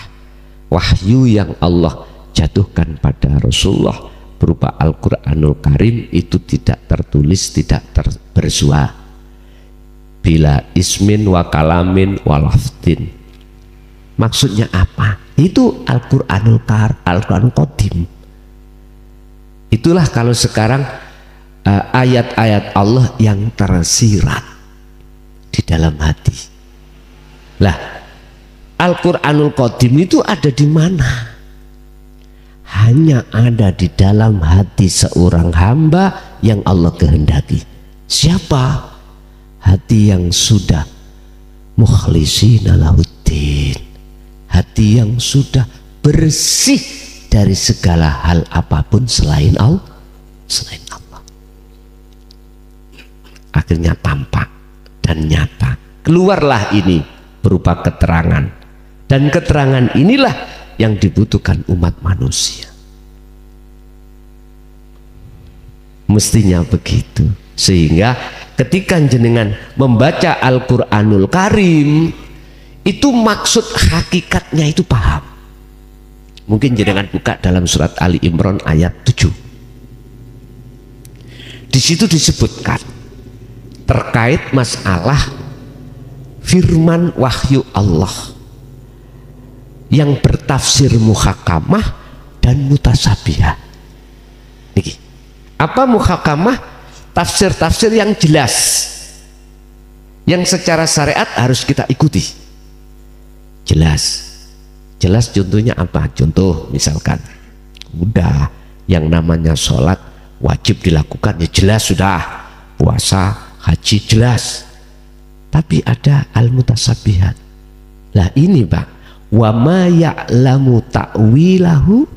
wahyu yang Allah jatuhkan pada Rasulullah berupa Al-Quranul Karim itu tidak tertulis, tidak bersua bila ismin wa kalamin wa lafdin. Maksudnya apa? Itu Al-Quranul Qadim. Itulah kalau sekarang ayat-ayat Allah yang tersirat di dalam hati. Lah, Al-Quranul Qadim itu ada di mana? Hanya ada di dalam hati seorang hamba yang Allah kehendaki. Siapa? Hati yang sudah mukhlishina lahuddin, hati yang sudah bersih dari segala hal apapun selain Allah. Akhirnya tampak dan nyata. Keluarlah ini berupa keterangan, dan keterangan inilah yang dibutuhkan umat manusia. Mestinya begitu. Sehingga ketika jenengan membaca Al-Quranul Karim, itu maksud hakikatnya itu paham. Mungkin jenengan buka dalam surat Ali Imran ayat 7. Di situ disebutkan terkait masalah firman wahyu Allah yang bertafsir muhakamah dan mutasabihah. Niki. Apa muhakamah? Tafsir-tafsir yang jelas, yang secara syariat harus kita ikuti. Jelas contohnya apa? Contoh misalkan udah yang namanya sholat wajib dilakukan, ya jelas sudah. Puasa, haji jelas. Tapi ada al-mutasabihat. Lah ini Pak, wa ma ya'lamu ta'wilahu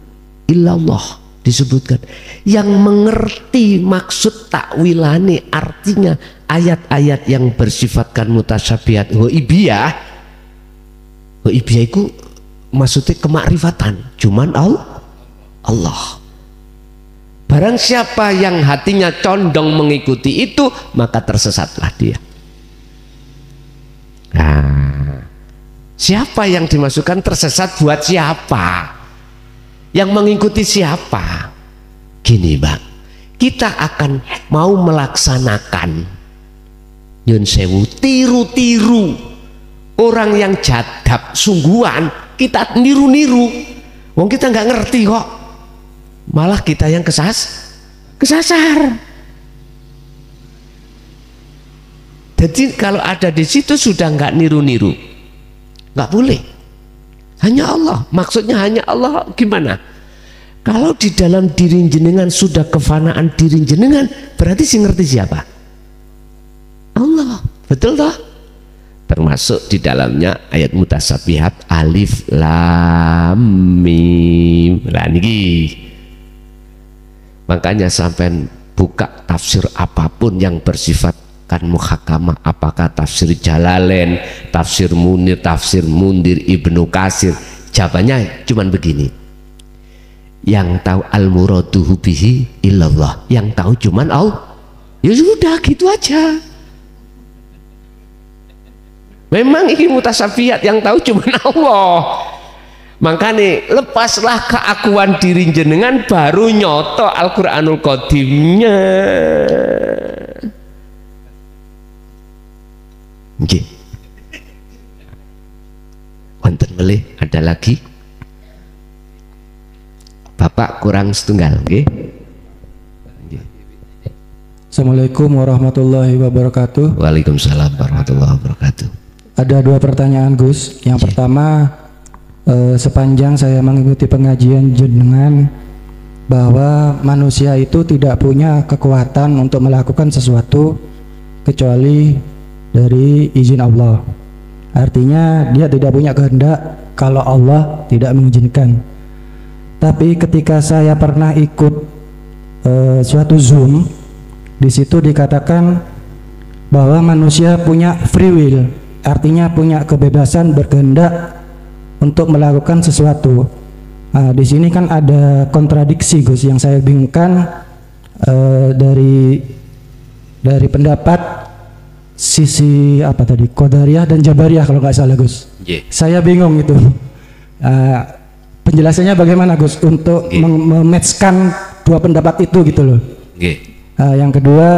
illallah, disebutkan yang mengerti maksud takwilane, artinya ayat-ayat yang bersifatkan mutasyabihat ghaibiyah itu maksudnya kemakrifatan cuman Allah. Barang siapa yang hatinya condong mengikuti itu, maka tersesatlah dia. Nah, siapa yang dimasukkan tersesat buat siapa? Yang mengikuti siapa? Gini Bang, kita akan mau melaksanakan nyun sewu, tiru-tiru orang yang jadab sungguhan, kita niru-niru. Wong kita nggak ngerti kok, malah kita yang kesasar. Jadi kalau ada di situ sudah nggak niru-niru, nggak boleh. Hanya Allah, maksudnya hanya Allah gimana? Kalau di dalam diri jenengan sudah kefanaan diri jenengan, berarti sih ngerti siapa? Allah, betul toh? Termasuk di dalamnya ayat mutasabihat alif lam mim. Lah niki. Makanya sampai buka tafsir apapun yang bersifat kan muhakamah, apakah tafsir Jalalain, tafsir Munir, tafsir Mundir, Ibnu Katsir, jawabannya cuman begini, yang tahu al-muraduhu bihi illallah, yang tahu cuman Allah. Ya sudah gitu aja. Memang ini mutasabihat, yang tahu cuman Allah. Makanya lepaslah keakuan diri jenengan, baru nyoto Al-Quranul Qadimnya. Nggih. Wonten melih ada lagi? Bapak kurang setunggal, nggih. Assalamualaikum warahmatullahi wabarakatuh. Waalaikumsalam warahmatullahi wabarakatuh. Ada dua pertanyaan Gus. Yang pertama, sepanjang saya mengikuti pengajian jenengan, bahwa manusia itu tidak punya kekuatan untuk melakukan sesuatu kecuali dari izin Allah. Artinya dia tidak punya kehendak kalau Allah tidak mengizinkan. Tapi ketika saya pernah ikut suatu Zoom, di situ dikatakan bahwa manusia punya free will, artinya punya kebebasan berkehendak untuk melakukan sesuatu. Nah, di sini kan ada kontradiksi Gus, yang saya bingungkan dari dari pendapat sisi apa tadi, Qadariyah dan Jabariyah kalau nggak salah Gus. Saya bingung itu. Penjelasannya bagaimana Gus untuk mematchkan dua pendapat itu gitu loh. Yang kedua,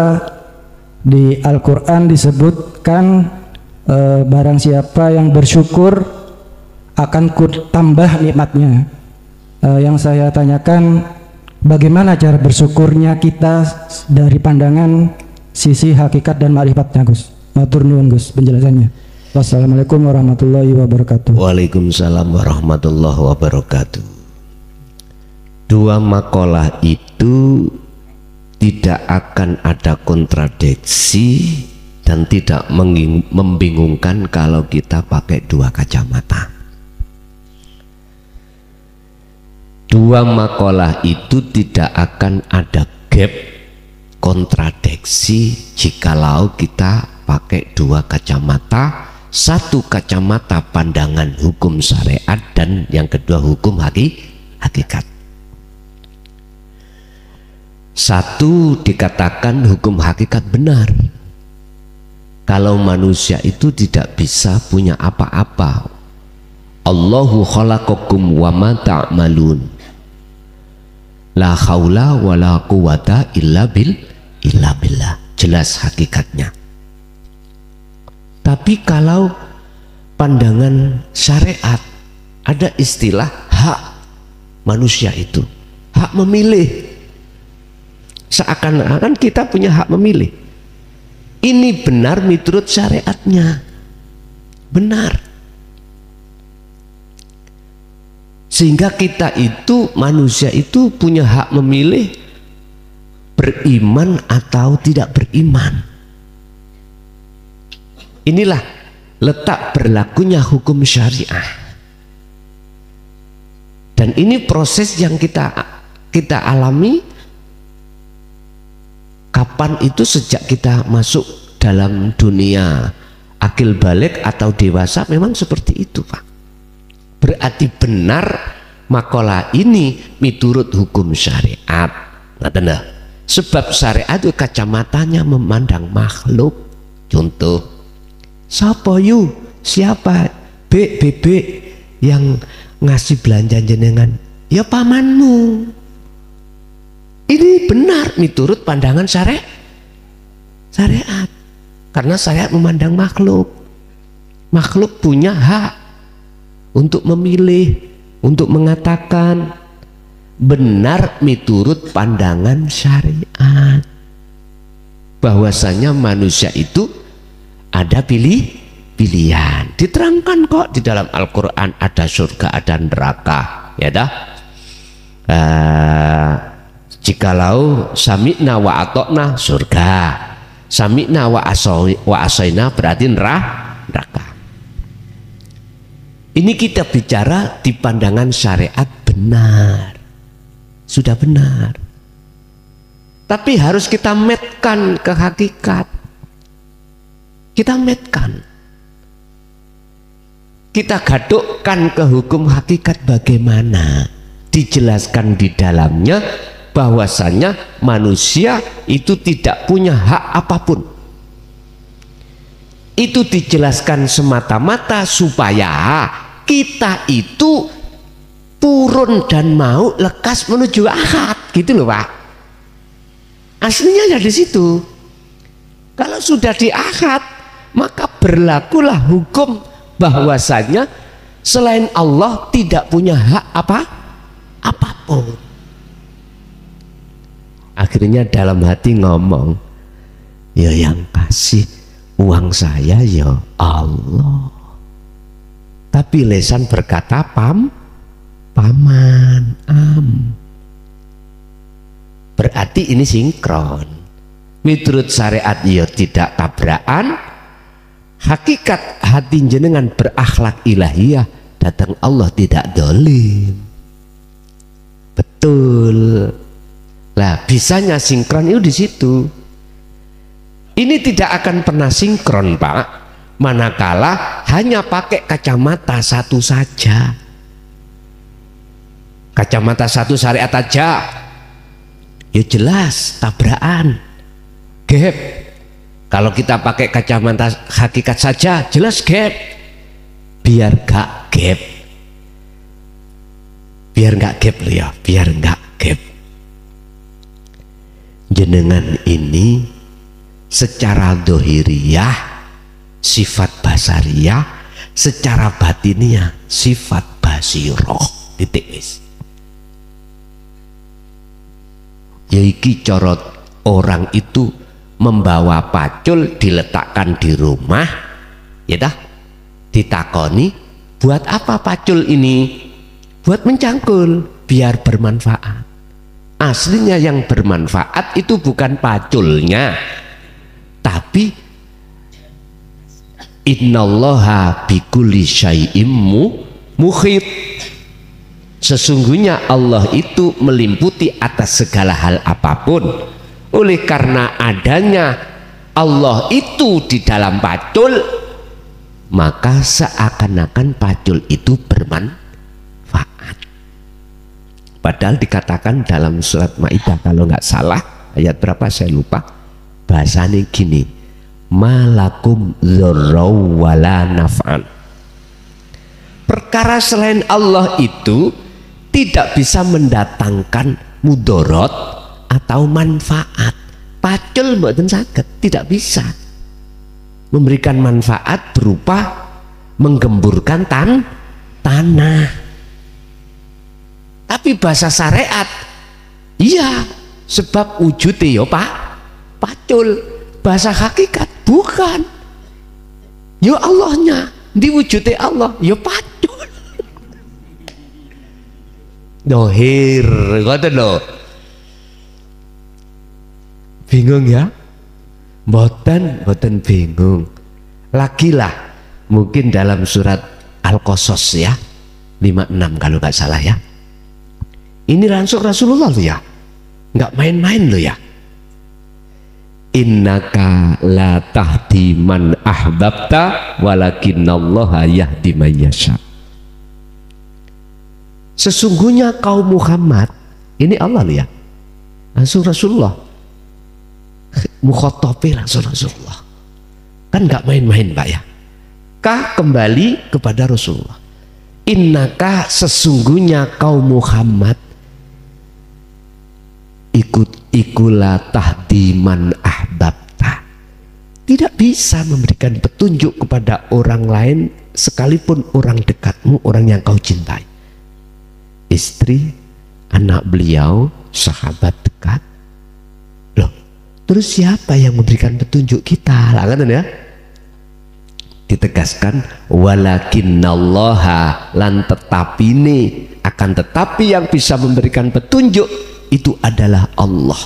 di Al-Quran disebutkan barang siapa yang bersyukur akan tambah nikmatnya. Yang saya tanyakan, bagaimana cara bersyukurnya kita dari pandangan sisi hakikat dan ma'rifatnya Gus? Matur nuwun Gus penjelasannya. Wassalamualaikum warahmatullahi wabarakatuh. Waalaikumsalam warahmatullahi wabarakatuh. Dua makalah itu tidak akan ada kontradiksi dan tidak membingungkan kalau kita pakai dua kacamata. Dua makalah itu tidak akan ada gap kontradiksi jikalau kita pakai dua kacamata, satu kacamata pandangan hukum syariat dan yang kedua hukum hakikat. Satu dikatakan hukum hakikat benar, kalau manusia itu tidak bisa punya apa-apa. Allahu khalaqakum wa ma ta'malun, la haula wa la quwata illa billah. Jelas hakikatnya. Tapi kalau pandangan syariat, ada istilah hak manusia itu, hak memilih. Seakan-akan kita punya hak memilih. Ini benar menurut syariatnya, benar. Sehingga kita itu, manusia itu punya hak memilih beriman atau tidak beriman. Inilah letak berlakunya hukum syariah. Dan ini proses yang kita alami. Kapan itu? Sejak kita masuk dalam dunia akil balik atau dewasa, memang seperti itu Pak. Berarti benar makalah ini miturut hukum syariat. Nah, sebab syariat itu kacamatanya memandang makhluk. Contoh, siapa BB yang ngasih belanja jenengan? Ya pamanmu. Ini benar miturut pandangan syariat. Karena syariat memandang makhluk. Makhluk punya hak untuk memilih, untuk mengatakan benar miturut pandangan syariat bahwasanya manusia itu ada pilihan. Diterangkan kok di dalam Al-Quran, ada surga, ada neraka, ya dah. Jikalau sami'na wa atokna surga, sami'na wa asoina berarti neraka. Ini kita bicara di pandangan syariat benar, sudah benar. Tapi harus kita matkan ke hakikat. Kita matkan, kita gadukkan ke hukum hakikat. Bagaimana dijelaskan di dalamnya bahwasanya manusia itu tidak punya hak apapun. Itu dijelaskan semata-mata supaya kita itu purun dan mau lekas menuju akad, gitu loh Pak. Aslinya ya di situ. Kalau sudah di akad, maka berlakulah hukum bahwasanya selain Allah tidak punya hak apapun. Akhirnya dalam hati ngomong, ya yang kasih uang saya ya Allah. Tapi lesan berkata paman berarti ini sinkron. Menurut syariat ya tidak tabrakan. Hakikat hati jenengan berakhlak ilahiyah, datang Allah tidak dolim. Betul. Lah bisanya sinkron itu di situ. Ini tidak akan pernah sinkron Pak, manakala hanya pakai kacamata satu saja. Kacamata satu syariat aja, ya jelas tabrakan, gap Kalau kita pakai kacamata hakikat saja jelas gap. Biar gak gap, biar gak gap loh ya, biar gak gap. Jenengan ini secara dohiriyah sifat basariyah, secara batiniyah sifat basiroh. Titik wis. Yaiki corot orang itu membawa pacul diletakkan di rumah, ya dah, ditakoni buat apa pacul ini? Buat mencangkul biar bermanfaat. Aslinya yang bermanfaat itu bukan paculnya, tapi innallaha bikulli syai'im muhit. Sesungguhnya Allah itu melimputi atas segala hal apapun. Oleh karena adanya Allah itu di dalam pacul, maka seakan-akan pacul itu bermanfaat. Padahal dikatakan dalam surat Maidah, kalau nggak salah ayat berapa saya lupa, bahasanya gini, malakum dzarraw wala naf'an. Perkara selain Allah itu tidak bisa mendatangkan mudorot atau manfaat. Pacul mboten saged, tidak bisa memberikan manfaat berupa menggemburkan tanah. Tapi bahasa syariat iya, sebab wujudnya ya Pak pacul. Bahasa hakikat bukan. Ya Allahnya, di wujudnya Allah ya pacul. Dohir, ngoten lho. Bingung ya? Mboten bingung. Lagilah mungkin dalam surat Al-Qasas ya 56 kalau nggak salah ya. Ini langsung Rasulullah loh ya, nggak main-main loh ya. Innaka la tahdi man ahbabta walakinallaha yahdi man yasha. Sesungguhnya kaum Muhammad, ini Allah loh ya, langsung Rasulullah, mukhotobi langsung Rasulullah, kan nggak main-main Pak ya. Kah kembali kepada Rasulullah. Innaka sesungguhnya kaum Muhammad ikulah tahdi man ahbabta, tidak bisa memberikan petunjuk kepada orang lain sekalipun orang dekatmu, orang yang kau cintai, istri, anak beliau, sahabat dekat. Loh, terus siapa yang memberikan petunjuk kita? Lah kan ya? Ditegaskan walakinnallaha, lan tetapi ini, akan tetapi yang bisa memberikan petunjuk itu adalah Allah,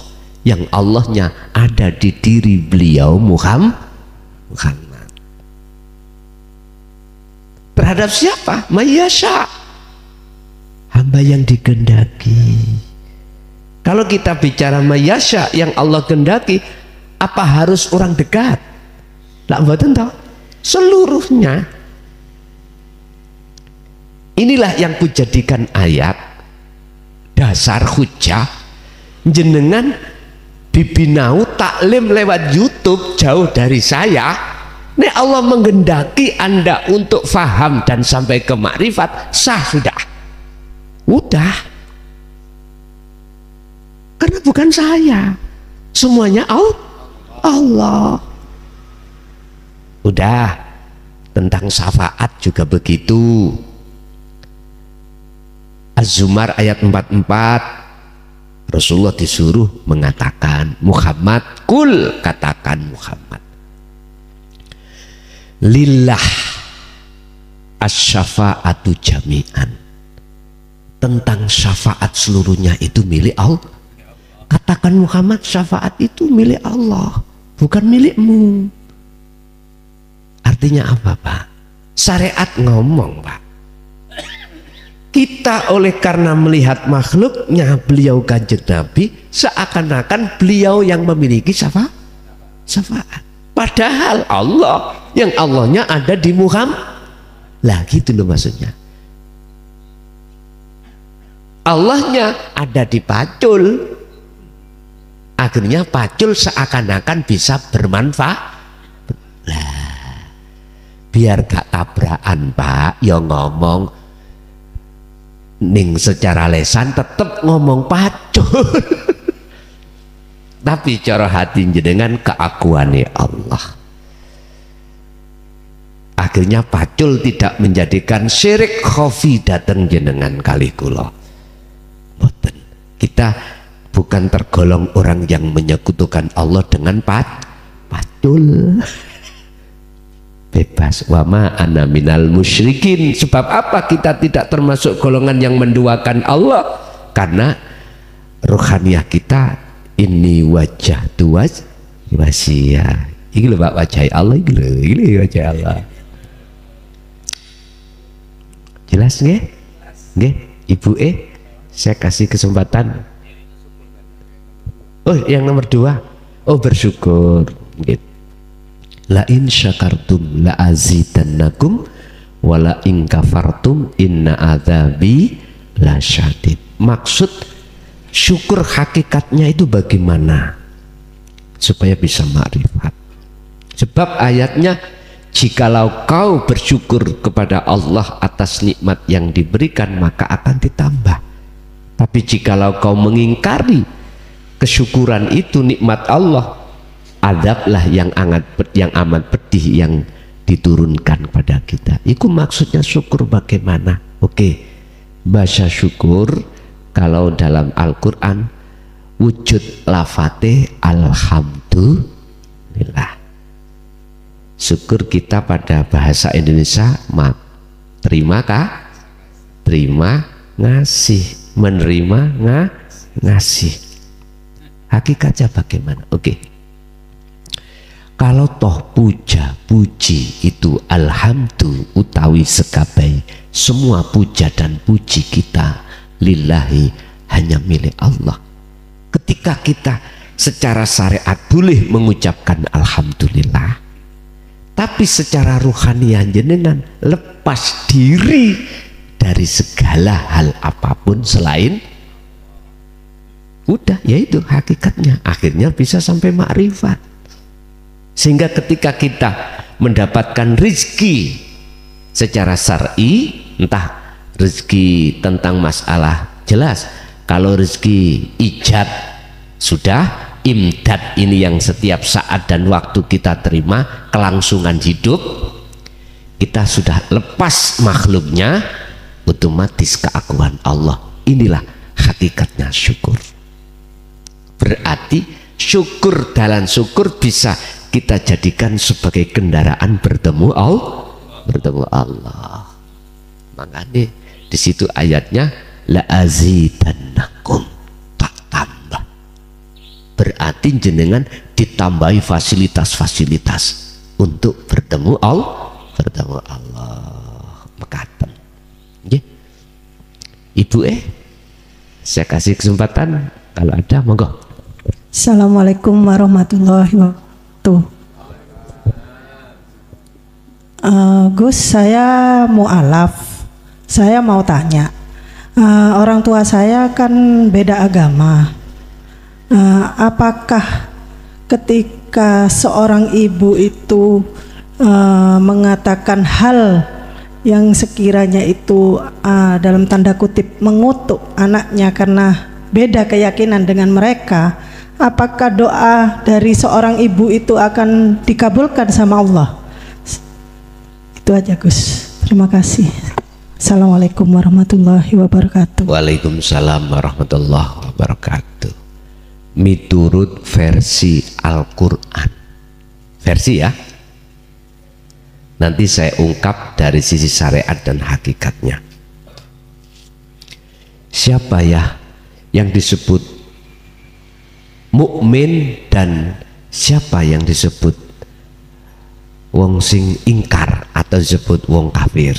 yang Allahnya ada di diri beliau Muhammad. Terhadap siapa? Mayyasha, hamba yang dikehendaki. Kalau kita bicara mayyasha yang Allah kehendaki, apa harus orang dekat? Lah mboten toh, seluruhnya. Inilah yang kujadikan ayat dasar hujah. Jenengan bibinau taklim lewat YouTube jauh dari saya. Nek Allah menghendaki Anda untuk faham dan sampai ke makrifat, sah sudah. Udah. Karena bukan saya, semuanya Allah. Udah. Tentang syafaat juga begitu. Az-Zumar ayat 44, Rasulullah disuruh mengatakan, Muhammad, kul, katakan Muhammad, lillah asy-syafa'atu jami'an, tentang syafaat seluruhnya itu milik Allah. Katakan Muhammad, syafaat itu milik Allah, bukan milikmu. Artinya apa Pak? Syariat ngomong Pak, kita oleh karena melihat makhluknya beliau Kanjeng Nabi, seakan-akan beliau yang memiliki syafaat. Padahal Allah, yang Allahnya ada di Muhammad. Lah gitu loh maksudnya. Allahnya ada di pacul. Akhirnya pacul seakan-akan bisa bermanfaat. biar gak tabrakan Pak, ya ngomong ning secara lesan tetep ngomong pacul. Tapi cara hati jenengan keakuane Allah. Akhirnya pacul tidak menjadikan syirik khofi dateng jenengan kali kula. Mboten. Kita bukan tergolong orang yang menyekutukan Allah dengan pacul. Bebas. Wama ana minal musyrikin. Sebab apa kita tidak termasuk golongan yang menduakan Allah? Karena rohaniah kita ini wajah tuas wasia. Iki lho Pak, wajah Allah iki lho, iki wajah Allah. Jelas nggih? Nggih, Ibu saya kasih kesempatan. Oh, yang nomor 2. Oh, bersyukur. Gitu. La in syakartum la azidannakum wa la in kafartum inna adzabi lasyadid. Maksud syukur hakikatnya itu bagaimana? Supaya bisa makrifat. Sebab ayatnya, jikalau kau bersyukur kepada Allah atas nikmat yang diberikan maka akan ditambah. Tapi jikalau kau mengingkari kesyukuran itu, nikmat Allah, adablah yang amat pedih yang diturunkan pada kita. Itu maksudnya syukur bagaimana? Oke, bahasa syukur kalau dalam Al-Quran wujud lafate alhamdulillah. Syukur kita pada bahasa Indonesia terima kah? Terima, ngasih, menerima, ngasih. Hakikatnya bagaimana? Oke. Kalau toh puja, puji itu alhamdulillah utawi sekabai, semua puja dan puji kita lillahi, hanya milik Allah. Ketika kita secara syariat boleh mengucapkan alhamdulillah, tapi secara ruhaniah jenengan lepas diri dari segala hal apapun selain, udah, yaitu hakikatnya. Akhirnya bisa sampai makrifat. Sehingga ketika kita mendapatkan rezeki secara syar'i, entah rezeki tentang masalah jelas, kalau rezeki ijab sudah, imdad ini yang setiap saat dan waktu kita terima, kelangsungan hidup, kita sudah lepas makhluknya, otomatis keakuan Allah. Inilah hakikatnya syukur. Berarti syukur, dalam syukur bisa kita jadikan sebagai kendaraan bertemu Allah. Makanya di situ ayatnya la azidannakum, tak tambah. Berarti jenengan ditambahi fasilitas-fasilitas untuk bertemu Allah. Mekaten. Nggih. Ibu saya kasih kesempatan, kalau ada monggo. Assalamualaikum warahmatullahi wabarakatuh. Gus, saya mu'alaf. Saya mau tanya, orang tua saya kan beda agama. Apakah ketika seorang ibu itu mengatakan hal yang sekiranya itu dalam tanda kutip mengutuk anaknya karena beda keyakinan dengan mereka, apakah doa dari seorang ibu itu akan dikabulkan sama Allah? Itu aja Gus, terima kasih. Assalamualaikum warahmatullahi wabarakatuh. Waalaikumsalam warahmatullahi wabarakatuh. Miturut versi Al-Quran, versi ya, nanti saya ungkap dari sisi syariat dan hakikatnya. Siapa ya yang disebut mukmin dan siapa yang disebut wong sing ingkar atau disebut wong kafir?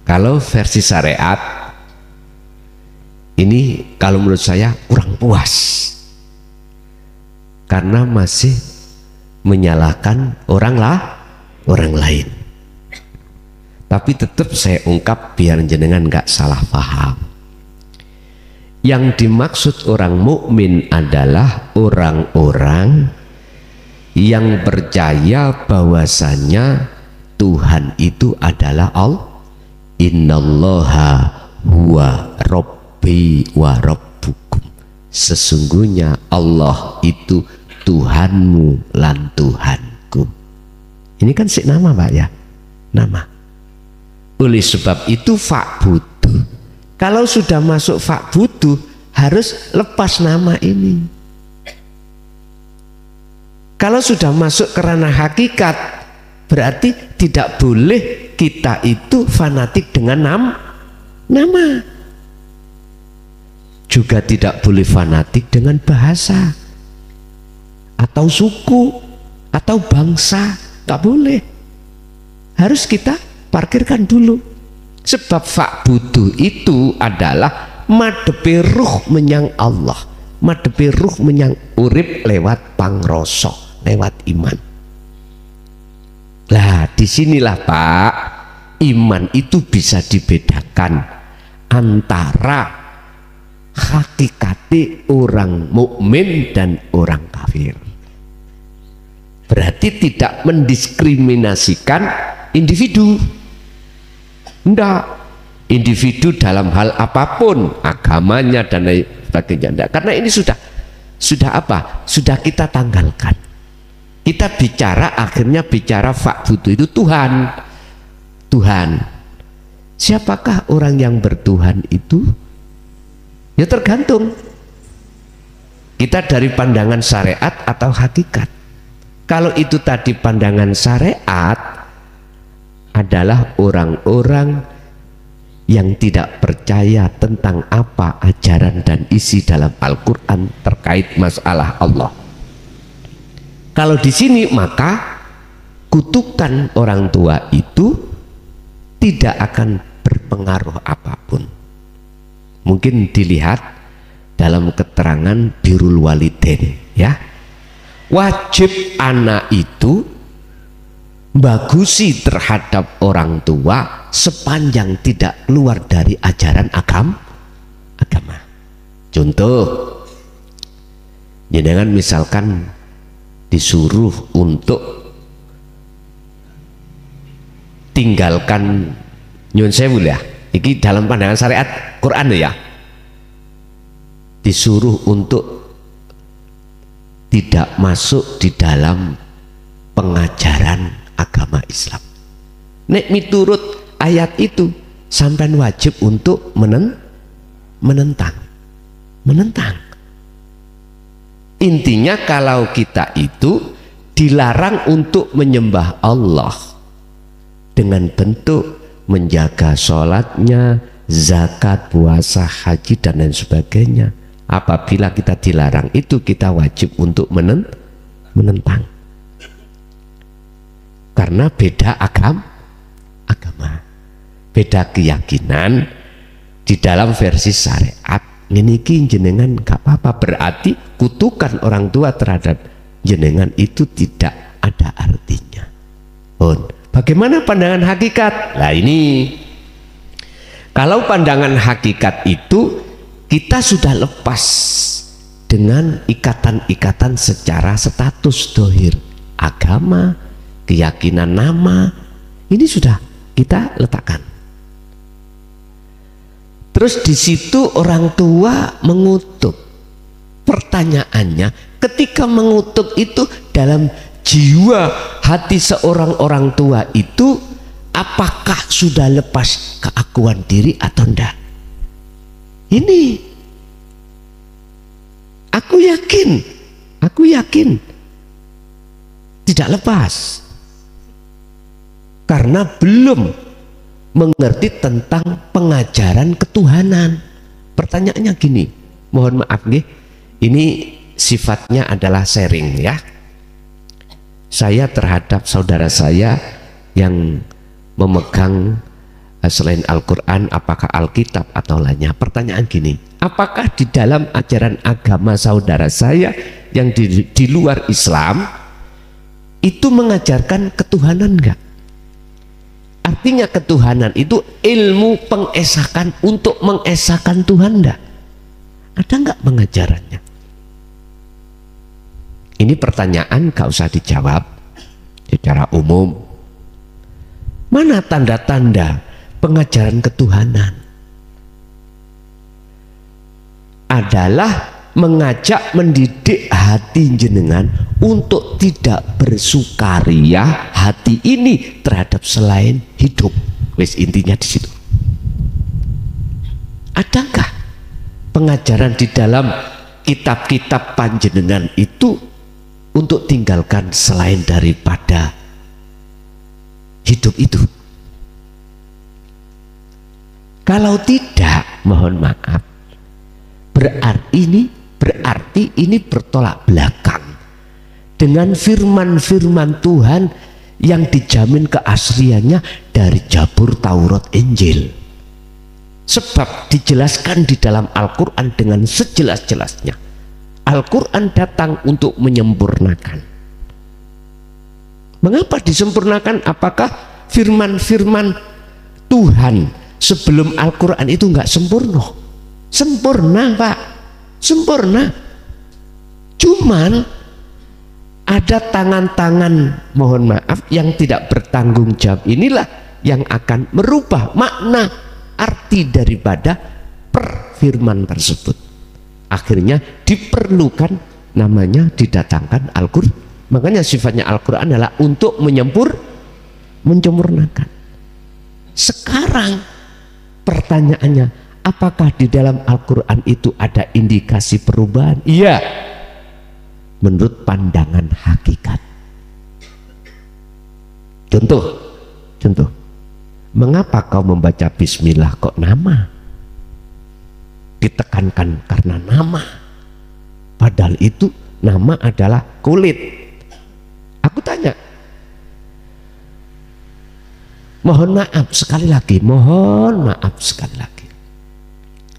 Kalau versi syariat ini, kalau menurut saya kurang puas karena masih menyalahkan orang lain. Tapi tetap saya ungkap biar jenengan nggak salah paham. Yang dimaksud orang mukmin adalah orang-orang yang percaya bahwasanya Tuhan itu adalah Allah. Innallaha huwa rabbi wa rabbukum. Sesungguhnya Allah itu Tuhanmu lan Tuhanku. Ini kan sik nama Pak ya, nama. Oleh sebab itu fa'budu. Kalau sudah masuk fa'budu harus lepas nama ini. Kalau sudah masuk ke ranah hakikat, berarti tidak boleh kita itu fanatik dengan nama. Juga tidak boleh fanatik dengan bahasa atau suku atau bangsa, nggak boleh. Harus kita parkirkan dulu. Sebab fa'budu itu adalah madepe ruh menyang Allah, madepe ruh menyang urip lewat pangrosok, lewat iman. Lah disinilah Pak, iman itu bisa dibedakan antara hakikati orang mukmin dan orang kafir. Berarti tidak mendiskriminasikan individu. Enggak, individu dalam hal apapun, agamanya dan lain sebagainya. Enggak. Karena ini sudah apa? Sudah kita tanggalkan. Kita bicara, akhirnya bicara fa'budu itu Tuhan. Tuhan. Siapakah orang yang bertuhan itu? Ya tergantung. Kita dari pandangan syariat atau hakikat. Kalau itu tadi pandangan syariat, adalah orang-orang yang tidak percaya tentang apa ajaran dan isi dalam Al-Quran terkait masalah Allah. Kalau di sini maka kutukan orang tua itu tidak akan berpengaruh apapun. Mungkin dilihat dalam keterangan birrul walidain ya. Wajib anak itu bagusi terhadap orang tua sepanjang tidak keluar dari ajaran agama. Contoh, jangan misalkan disuruh untuk tinggalkan nyun sewu ya, ini dalam pandangan syariat Quran ya, disuruh untuk tidak masuk di dalam pengajaran agama Islam. Nek miturut ayat itu sampean wajib untuk menentang. Intinya kalau kita itu dilarang untuk menyembah Allah dengan bentuk menjaga sholatnya, zakat, puasa, haji dan lain sebagainya. Apabila kita dilarang itu, kita wajib untuk menentang. Karena beda agama, beda keyakinan. Di dalam versi syariat niki jenengan gak apa-apa, berarti kutukan orang tua terhadap jenengan itu tidak ada artinya. Bagaimana pandangan hakikat? Nah ini, kalau pandangan hakikat itu kita sudah lepas dengan ikatan-ikatan secara status dohir, agama, keyakinan, nama, ini sudah kita letakkan. Terus di situ orang tua mengutuk. Pertanyaannya, ketika mengutuk itu dalam jiwa hati seorang orang tua itu, apakah sudah lepas keakuan diri atau enggak? Ini aku yakin tidak lepas. Karena belum mengerti tentang pengajaran ketuhanan. Pertanyaannya gini, mohon maaf nih, ini sifatnya adalah sharing ya. Saya terhadap saudara saya yang memegang selain Al-Quran, apakah Alkitab atau lainnya. Pertanyaan gini, apakah di dalam ajaran agama saudara saya yang di luar Islam itu mengajarkan ketuhanan enggak? Artinya ketuhanan itu ilmu pengesakan untuk mengesahkan Tuhan enggak? Ada enggak pengajarannya? Ini pertanyaan gak usah dijawab secara umum. Mana tanda-tanda pengajaran ketuhanan? Adalah mengajak mendidik hati jenengan untuk tidak bersukaria hati ini terhadap selain hidup. Wis intinya di situ. Adakah pengajaran di dalam kitab-kitab panjenengan itu untuk tinggalkan selain daripada hidup itu? Kalau tidak, mohon maaf, berarti ini bertolak belakang dengan firman-firman Tuhan yang dijamin keasliannya dari Zabur, Taurat, Injil. Sebab dijelaskan di dalam Al-Quran dengan sejelas-jelasnya. Al-Quran datang untuk menyempurnakan. Mengapa disempurnakan? Apakah firman-firman Tuhan sebelum Al-Quran itu enggak sempurna? Sempurna, Pak, sempurna. Cuman ada tangan-tangan, mohon maaf, yang tidak bertanggung jawab inilah yang akan merubah makna arti daripada perfirman tersebut. Akhirnya diperlukan namanya didatangkan Al-Quran. Makanya sifatnya Al-Quran adalah untuk menyempurnakan. Sekarang pertanyaannya, apakah di dalam Al-Quran itu ada indikasi perubahan? Iya, menurut pandangan hakikat. Contoh, mengapa kau membaca bismillah kok nama? Ditekankan karena nama. Padahal itu nama adalah kulit. Aku tanya, mohon maaf sekali lagi,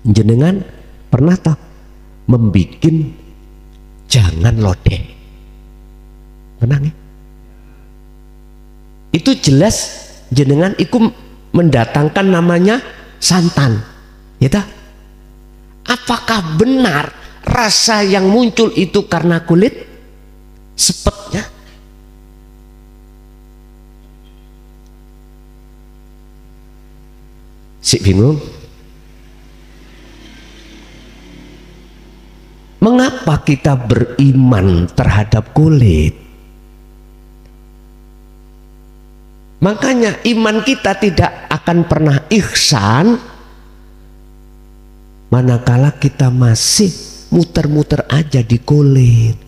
jenengan pernah tak membikin jangan lodeh? Pernah ya? Itu jelas jenengan ikut mendatangkan namanya santan, ya tak? Apakah benar rasa yang muncul itu karena kulit sepetnya? Si bingung. Mengapa kita beriman terhadap kulit? Makanya iman kita tidak akan pernah ihsan manakala kita masih muter-muter aja di kulit.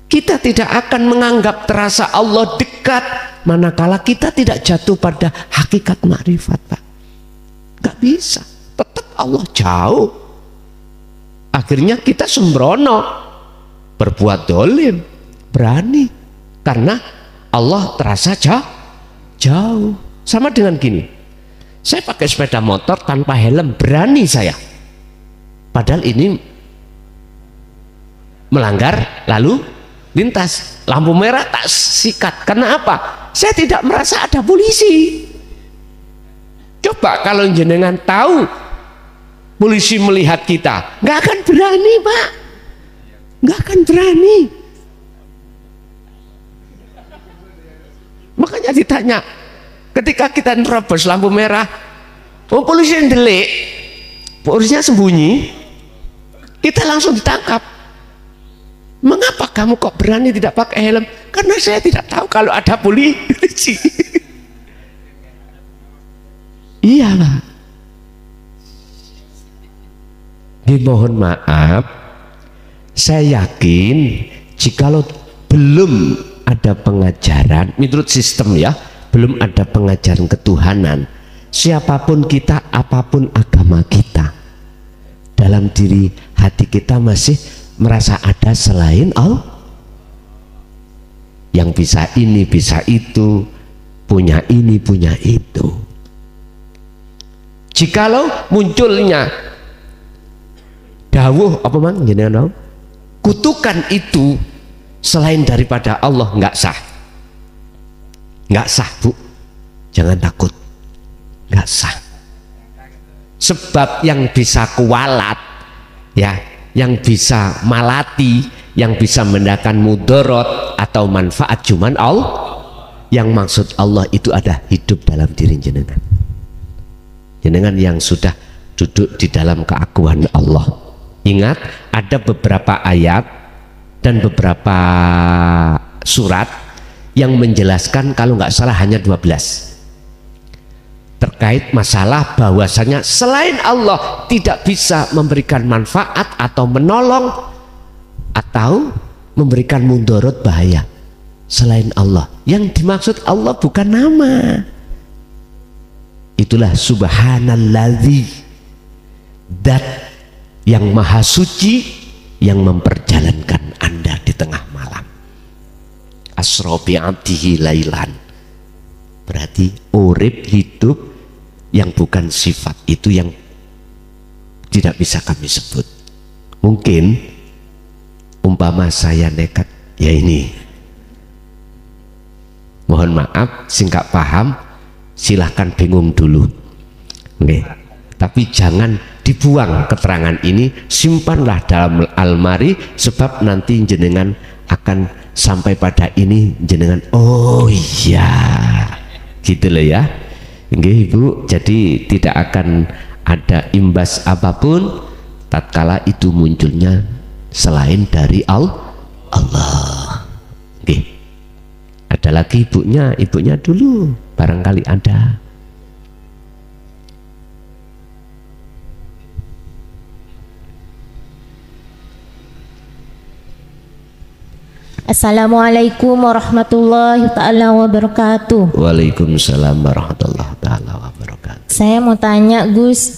Kita tidak akan menganggap terasa Allah dekat manakala kita tidak jatuh pada hakikat makrifat, Pak. Gak bisa, tetap Allah jauh. Akhirnya kita sembrono, berbuat dolim, berani, karena Allah terasa jauh. Sama dengan gini, saya pakai sepeda motor tanpa helm, berani saya, padahal ini melanggar lalu lintas, lampu merah tak sikat. Karena apa? Saya tidak merasa ada polisi. Coba kalau jenengan tahu polisi melihat kita, nggak akan berani, Pak, nggak akan berani. Makanya ditanya, ketika kita nerobos lampu merah, oh polisi yang delik, polisinya sembunyi, kita langsung ditangkap. Mengapa kamu kok berani tidak pakai helm? Karena saya tidak tahu kalau ada polisi. Iya, Pak. Dimohon maaf, saya yakin jikalau belum ada pengajaran menurut sistem, ya, belum ada pengajaran ketuhanan, siapapun kita, apapun agama kita, dalam diri hati kita masih merasa ada selain Allah yang bisa ini, bisa itu, punya ini, punya itu. Jikalau munculnya dawuh apa mang jenengan kutukan itu selain daripada Allah, nggak sah, Bu, jangan takut, nggak sah. Sebab yang bisa kualat, ya, yang bisa malati, yang bisa mendatangkan mudarat atau manfaat cuman Allah. Yang maksud Allah itu ada hidup dalam diri jenengan. Jenengan yang sudah duduk di dalam keakuan Allah. Ingat, ada beberapa ayat dan beberapa surat yang menjelaskan, kalau nggak salah hanya 12, terkait masalah bahwasanya selain Allah tidak bisa memberikan manfaat atau menolong atau memberikan mudarat bahaya selain Allah. Yang dimaksud Allah bukan nama. Itulah subhanalladzi, dat yang maha suci yang memperjalankan Anda di tengah malam. Asra bi 'abdihi lailan. Berarti urip, hidup yang bukan sifat itu yang tidak bisa kami sebut. Mungkin umpama saya nekat, ya ini, mohon maaf singkat paham, silahkan bingung dulu. Oke. Tapi jangan dibuang keterangan ini, simpanlah dalam almari, sebab nanti jenengan akan sampai pada ini jenengan, oh iya, gitu loh ya. Nggih Ibu, jadi tidak akan ada imbas apapun tatkala itu munculnya selain dari Allah. Nggih. Ada lagi ibunya dulu, barangkali ada. Assalamualaikum warahmatullahi ta'ala wabarakatuh. Waalaikumsalam warahmatullahi ta'ala wabarakatuh. Saya mau tanya Gus,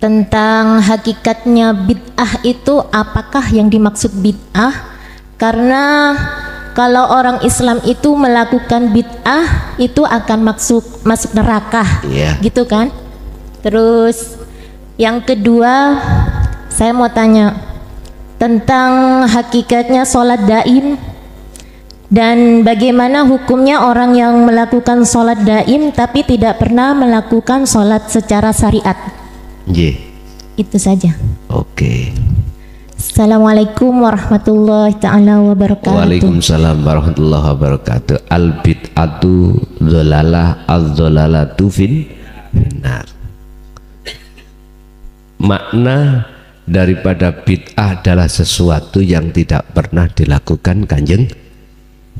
tentang hakikatnya bid'ah itu, apakah yang dimaksud bid'ah? Karena kalau orang Islam itu melakukan bid'ah itu akan masuk neraka, gitu kan? Terus yang kedua, saya mau tanya tentang hakikatnya sholat daim, dan bagaimana hukumnya orang yang melakukan sholat daim tapi tidak pernah melakukan sholat secara syariat. Itu saja. Oke. Assalamualaikum warahmatullahi ta'ala wabarakatuh. Waalaikumsalam warahmatullahi wabarakatuh. Al bid'atu dhalalah az-dhalalatu finnar. Makna daripada bid'ah adalah sesuatu yang tidak pernah dilakukan kanjeng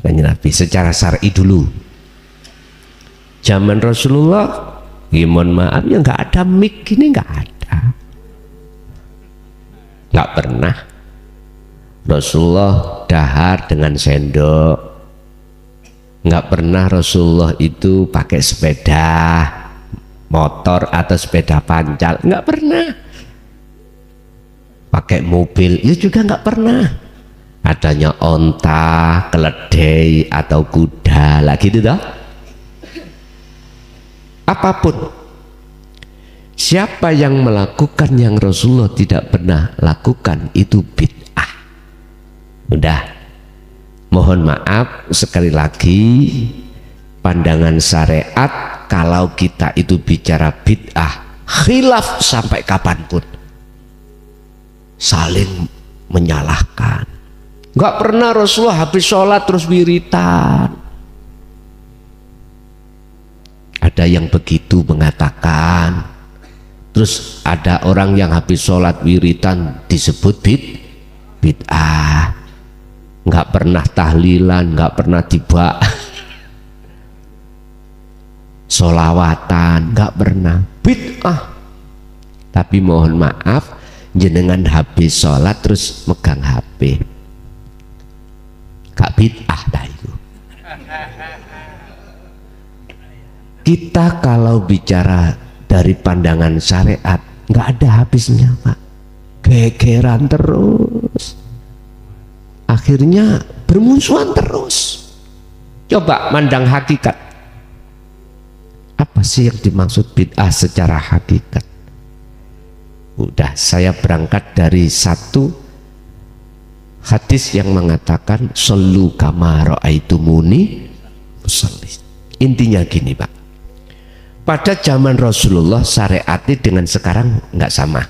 Nabi secara syar'i dulu. Zaman Rasulullah, mohon maaf ya, nggak ada mic gini, nggak ada, nggak pernah. Rasulullah dahar dengan sendok, nggak pernah Rasulullah itu pakai sepeda motor atau sepeda pancal, nggak pernah. Pakai mobil ya juga nggak pernah. Adanya onta, keledai atau kuda lagi, gitu dah. Apapun, siapa yang melakukan yang Rasulullah tidak pernah lakukan itu bid'ah. Udah, mohon maaf sekali lagi, pandangan syariat kalau kita itu bicara bid'ah, khilaf sampai kapanpun, saling menyalahkan. Nggak pernah Rasulullah habis sholat terus wiritan. Ada yang begitu mengatakan. Terus ada orang yang habis sholat wiritan disebut bid'ah. Nggak pernah tahlilan, nggak pernah tiba sholawatan, nggak pernah, bid'ah. Tapi mohon maaf, jenengan habis sholat terus megang HP, gak bid'ah dah itu. Kita kalau bicara dari pandangan syariat nggak ada habisnya Pak, gegeran terus, akhirnya bermusuhan terus. Coba mandang hakikat, apa sih yang dimaksud bid'ah secara hakikat? Udah, saya berangkat dari satu hadis yang mengatakan shollu kama ra'aitumuni usolli. Intinya gini Pak, pada zaman Rasulullah syariatnya dengan sekarang nggak sama.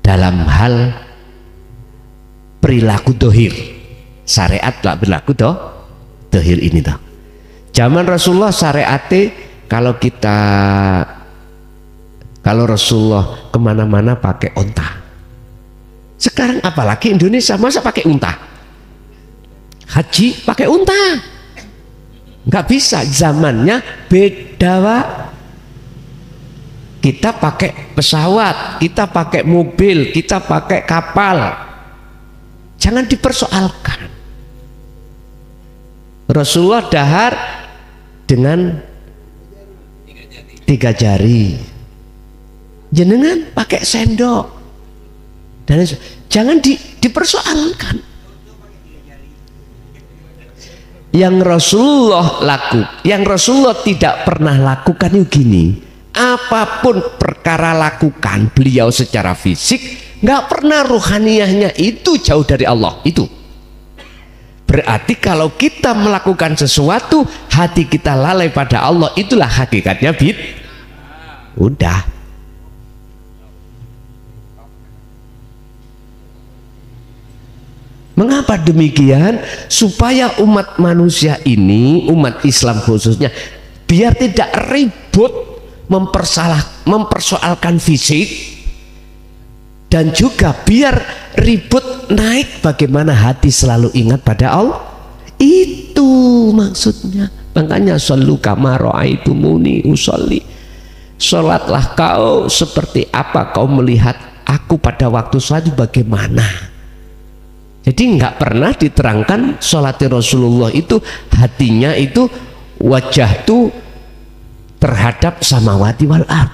Dalam hal perilaku dohir. Syariat lah berlaku dohir ini toh. Zaman Rasulullah syariatnya kalau Rasulullah kemana-mana pakai onta. Sekarang apalagi Indonesia masa pakai unta? Haji pakai unta, nggak bisa, zamannya beda Pak. Kita pakai pesawat, kita pakai mobil, kita pakai kapal. Jangan dipersoalkan. Rasulullah dahar dengan 3 jari, jenengan pakai sendok, dan jangan dipersoalkan. Yang Rasulullah tidak pernah lakukan itu gini, apapun perkara lakukan beliau secara fisik, nggak pernah ruhaniyahnya itu jauh dari Allah. Itu berarti kalau kita melakukan sesuatu hati kita lalai pada Allah, itulah hakikatnya udah. Mengapa demikian? Supaya umat manusia ini, umat Islam khususnya, biar tidak ribut mempersoalkan fisik, dan juga biar ribut naik bagaimana hati selalu ingat pada Allah. Itu maksudnya. Makanya shollu kama ra'aitumuni usolli, sholatlah kau seperti apa kau melihat aku pada waktu sholat bagaimana. Jadi nggak pernah diterangkan sholatnya Rasulullah itu hatinya itu wajah tuh terhadap samawati wal ard,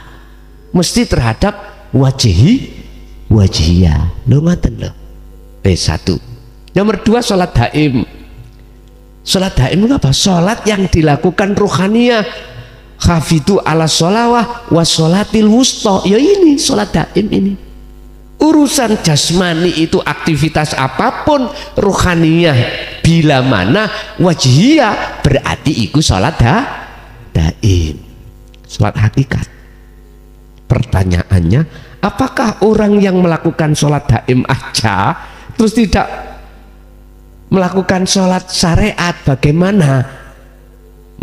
mesti terhadap wajihiyah. Lo ngaten lo. Satu. Nomor 2 sholat daim. Sholat daim itu apa? Sholat yang dilakukan ruhaniyah. Hafidu ala sholawah wa sholatil wusta. Ya ini sholat daim ini. Urusan jasmani itu aktivitas apapun, ruhaniyah bila mana wajihiyah berarti itu sholat daim, sholat hakikat. Pertanyaannya, apakah orang yang melakukan sholat daim aja terus tidak melakukan sholat syariat bagaimana?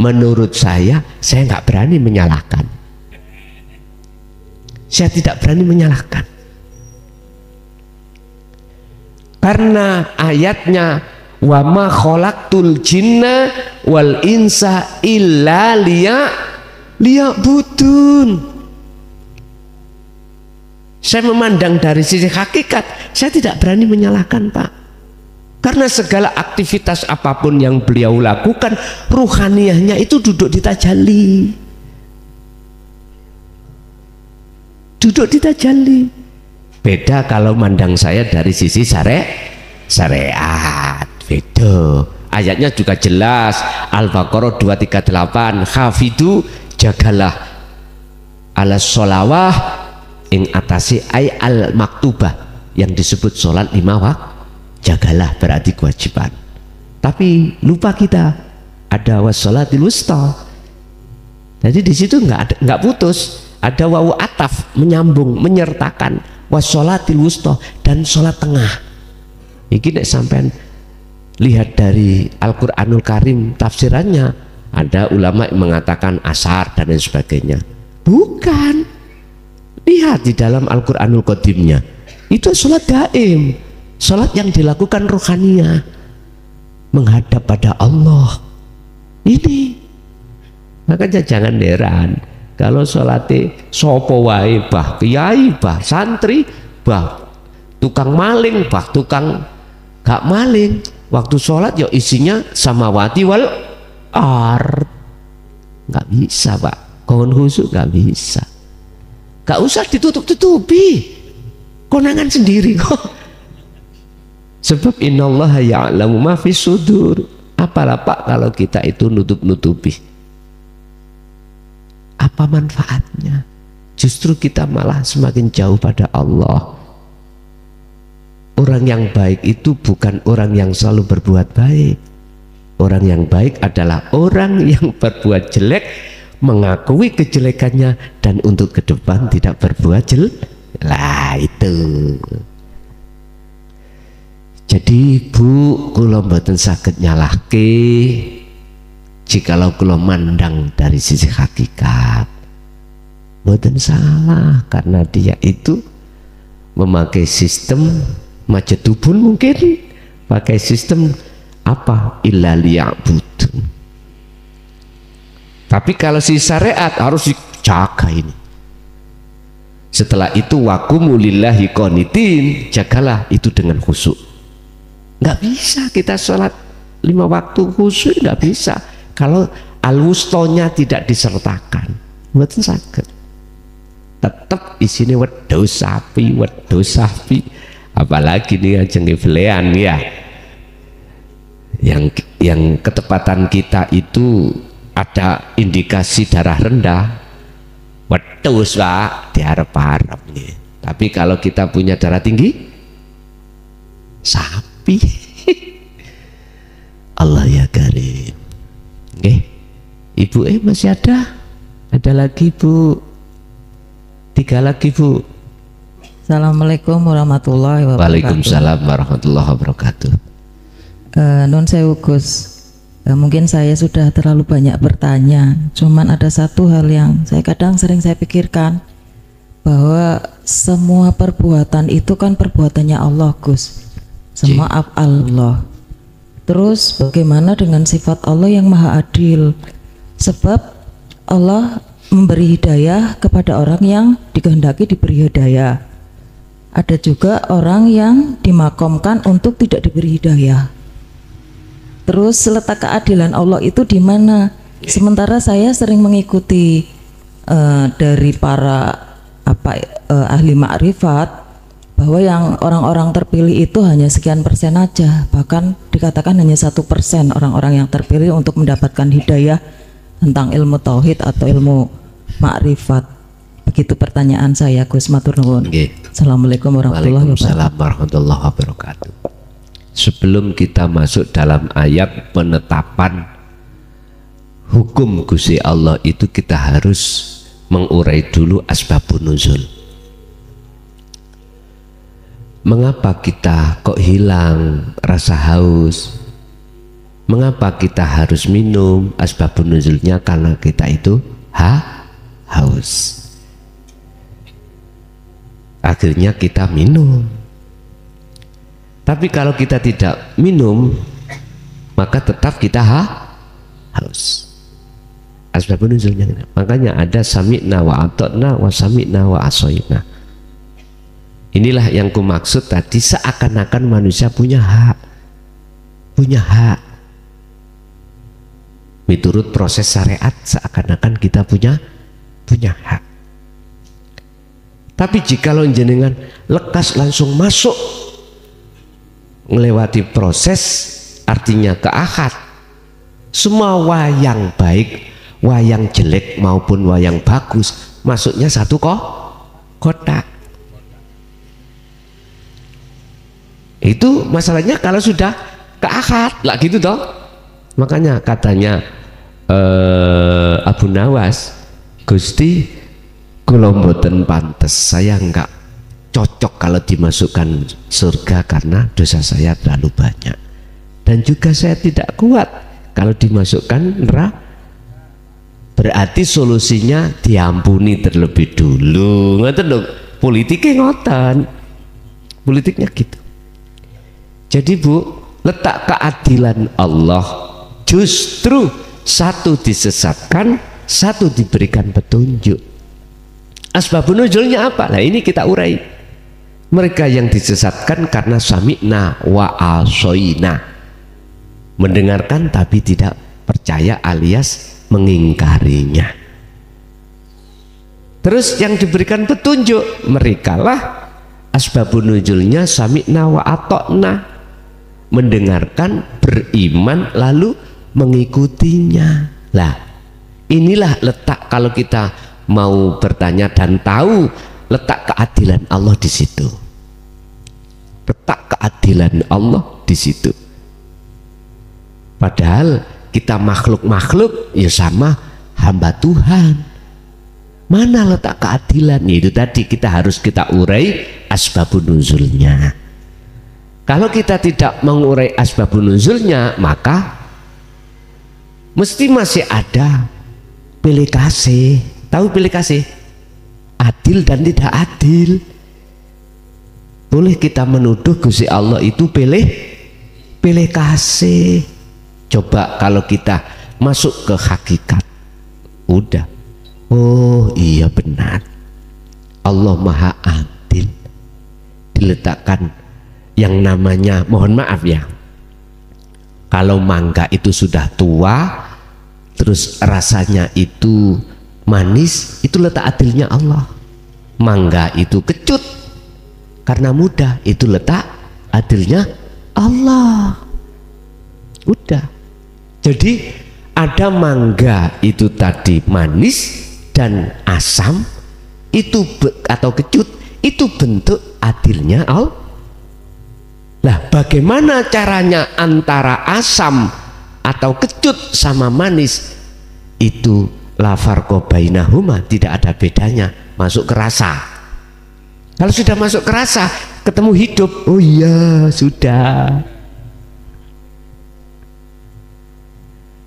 Menurut saya nggak berani menyalahkan. Saya tidak berani menyalahkan. Karena ayatnya wa ma khalaqtul jinna wal insa illa liya'budun. Saya memandang dari sisi hakikat, saya tidak berani menyalahkan Pak. Karena segala aktivitas apapun yang beliau lakukan, ruhaniyahnya itu duduk di tajalli. Duduk di tajalli. Beda kalau mandang saya dari sisi syariat. Beda. Ayatnya juga jelas. Al-Baqarah 238. Hafidu, jagalah ala sholawah ing atasi ay al maktubah, yang disebut sholat 5 waktu. Jagalah berarti kewajiban. Tapi lupa kita ada wassolatil wusta. Jadi di situ nggak putus. Ada wawu ataf, menyambung, menyertakan wassolatil wusta dan sholat tengah. Ini nek sampean lihat dari Al-Quranul Karim tafsirannya, ada ulama yang mengatakan asar dan lain sebagainya. Bukan. Lihat di dalam Al-Quranul Qadimnya, itu sholat daim, sholat yang dilakukan ruhaniyah, menghadap pada Allah. Ini makanya jangan heran kalau sholatnya sopo wae, bah kiai, bah santri, bah tukang maling, bah tukang gak maling, waktu sholat ya isinya samawati wal ard. Gak bisa Pak, kawan khusyuk gak bisa. Gak usah ditutup-tutupi, konangan sendiri kok. Sebab innallaha ya'lamu ma fis sudur. Apalah Pak kalau kita itu nutup-nutupi? Apa manfaatnya? Justru kita malah semakin jauh pada Allah. Orang yang baik itu bukan orang yang selalu berbuat baik. Orang yang baik adalah orang yang berbuat jelek, mengakui kejelekannya, dan untuk ke depan tidak berbuat jelek. Lah itu. Jadi Bu, kula mboten saged nyalahke jikalau kula mandang dari sisi hakikat. Mboten salah, karena dia itu memakai sistem majetubun, mungkin pakai sistem apa, illa liya'budun. Tapi kalau si syariat harus dijaga ini. Setelah itu waqumu lillahi qanitin, jagalah itu dengan khusyuk. Nggak bisa kita sholat 5 waktu khusyuk, nggak bisa kalau al-wustonya tidak disertakan. Mboten saged. Tetap isine wedhus sapi, apalagi nih ajeng belean ya. Yang ketepatan kita itu ada indikasi darah rendah, wedhus Pak, diharap-harap nih. Tapi kalau kita punya darah tinggi, sapi. Allah ya karim. Oke, Ibu masih ada? Ada lagi Bu? 3 lagi Bu. Assalamualaikum warahmatullahi wabarakatuh. Waalaikumsalam warahmatullahi wabarakatuh. Nun sewu Gus, mungkin saya sudah terlalu banyak bertanya, cuman ada satu hal yang sering saya pikirkan, bahwa semua perbuatan itu kan perbuatannya Allah Gus, semua af'al Allah. Terus bagaimana dengan sifat Allah yang maha adil? Sebab Allah memberi hidayah kepada orang yang dikehendaki diberi hidayah. Ada juga orang yang dimakomkan untuk tidak diberi hidayah. Terus letak keadilan Allah itu di mana? Sementara saya sering mengikuti dari para ahli ma'rifat, bahwa yang orang-orang terpilih itu hanya sekian persen aja, bahkan dikatakan hanya 1% orang-orang yang terpilih untuk mendapatkan hidayah tentang ilmu tauhid atau ilmu ma'rifat. Begitu pertanyaan saya Gus, matur nuwun. Assalamualaikum warahmatullahi wabarakatuh. Sebelum kita masuk dalam ayat penetapan hukum Gusti Allah itu, kita harus mengurai dulu asbabun nuzul. Mengapa kita kok hilang rasa haus? Mengapa kita harus minum? Asbabun nuzulnya karena kita itu haus. Akhirnya kita minum. Tapi kalau kita tidak minum, maka tetap kita haus. Asbabun nuzulnya. Makanya ada sami'na wa ata'na wa sami'na wa asoina. Inilah yang kumaksud tadi, seakan-akan manusia punya hak. Punya hak. Menurut proses syariat, seakan-akan kita punya hak. Tapi jikalau jenengan lekas langsung masuk melewati proses, artinya ke akad, semua wayang baik, wayang jelek maupun wayang bagus masuknya satu kotak. Itu masalahnya kalau sudah ke akad lah gitu toh. Makanya katanya Abu Nawas, Gusti kula mboten pantes, saya enggak cocok kalau dimasukkan surga karena dosa saya terlalu banyak, dan juga saya tidak kuat kalau dimasukkan neraka. Berarti solusinya diampuni terlebih dulu. Ngoten lho, politiknya ngoten, politiknya gitu. Jadi Bu, letak keadilan Allah justru satu disesatkan, satu diberikan petunjuk. Asbabun nuzulnya apa? Nah ini kita urai. Mereka yang disesatkan karena sami'na wa asoina, mendengarkan tapi tidak percaya alias mengingkarinya. Terus yang diberikan petunjuk, merekalah asbabun nuzulnya sami'na wa ata'na, mendengarkan, beriman, lalu mengikutinya. Lah inilah letak, kalau kita mau bertanya dan tahu letak keadilan Allah di situ. Letak keadilan Allah di situ. Padahal kita makhluk-makhluk ya sama hamba Tuhan. Mana letak keadilan? Itu tadi kita harus urai asbabun nuzulnya. Kalau kita tidak mengurai asbabun nuzulnya, maka mesti masih ada pilih kasih. Tahu pilih kasih? Adil dan tidak adil. Boleh kita menuduh Gusti Allah itu pilih kasih. Coba kalau kita masuk ke hakikat, udah, oh iya benar, Allah maha adil. Diletakkan yang namanya, mohon maaf ya, kalau mangga itu sudah tua terus rasanya itu manis, itu letak adilnya Allah. Mangga itu kecut karena mudah, itu letak adilnya Allah. Udah. Jadi ada mangga itu tadi manis dan asam, itu atau kecut, itu bentuk adilnya Allah. Lah bagaimana caranya antara asam atau kecut sama manis? Itu la farqa bainahuma, tidak ada bedanya, masuk ke rasa. Kalau sudah masuk ke rasa, ketemu hidup, oh iya sudah.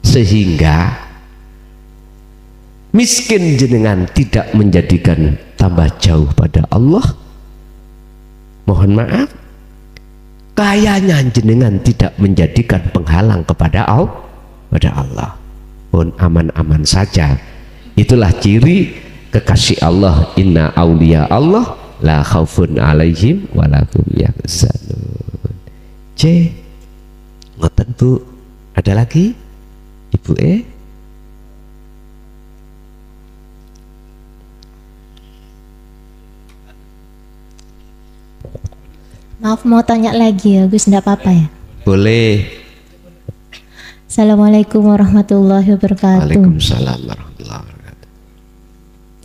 Sehingga miskin jenengan tidak menjadikan tambah jauh pada Allah. Mohon maaf, kayanya jenengan tidak menjadikan penghalang kepada Allah. Pun aman-aman saja. Itulah ciri kekasih Allah. Inna auliya Allah la khaufun alaihim wa la hum yahzanun. C. Ngoten Bu. Ada lagi? Ibu Maaf, mau tanya lagi ya Gus, enggak apa-apa ya? Boleh. Assalamualaikum warahmatullahi wabarakatuh. Waalaikumsalam warahmatullahi wabarakatuh.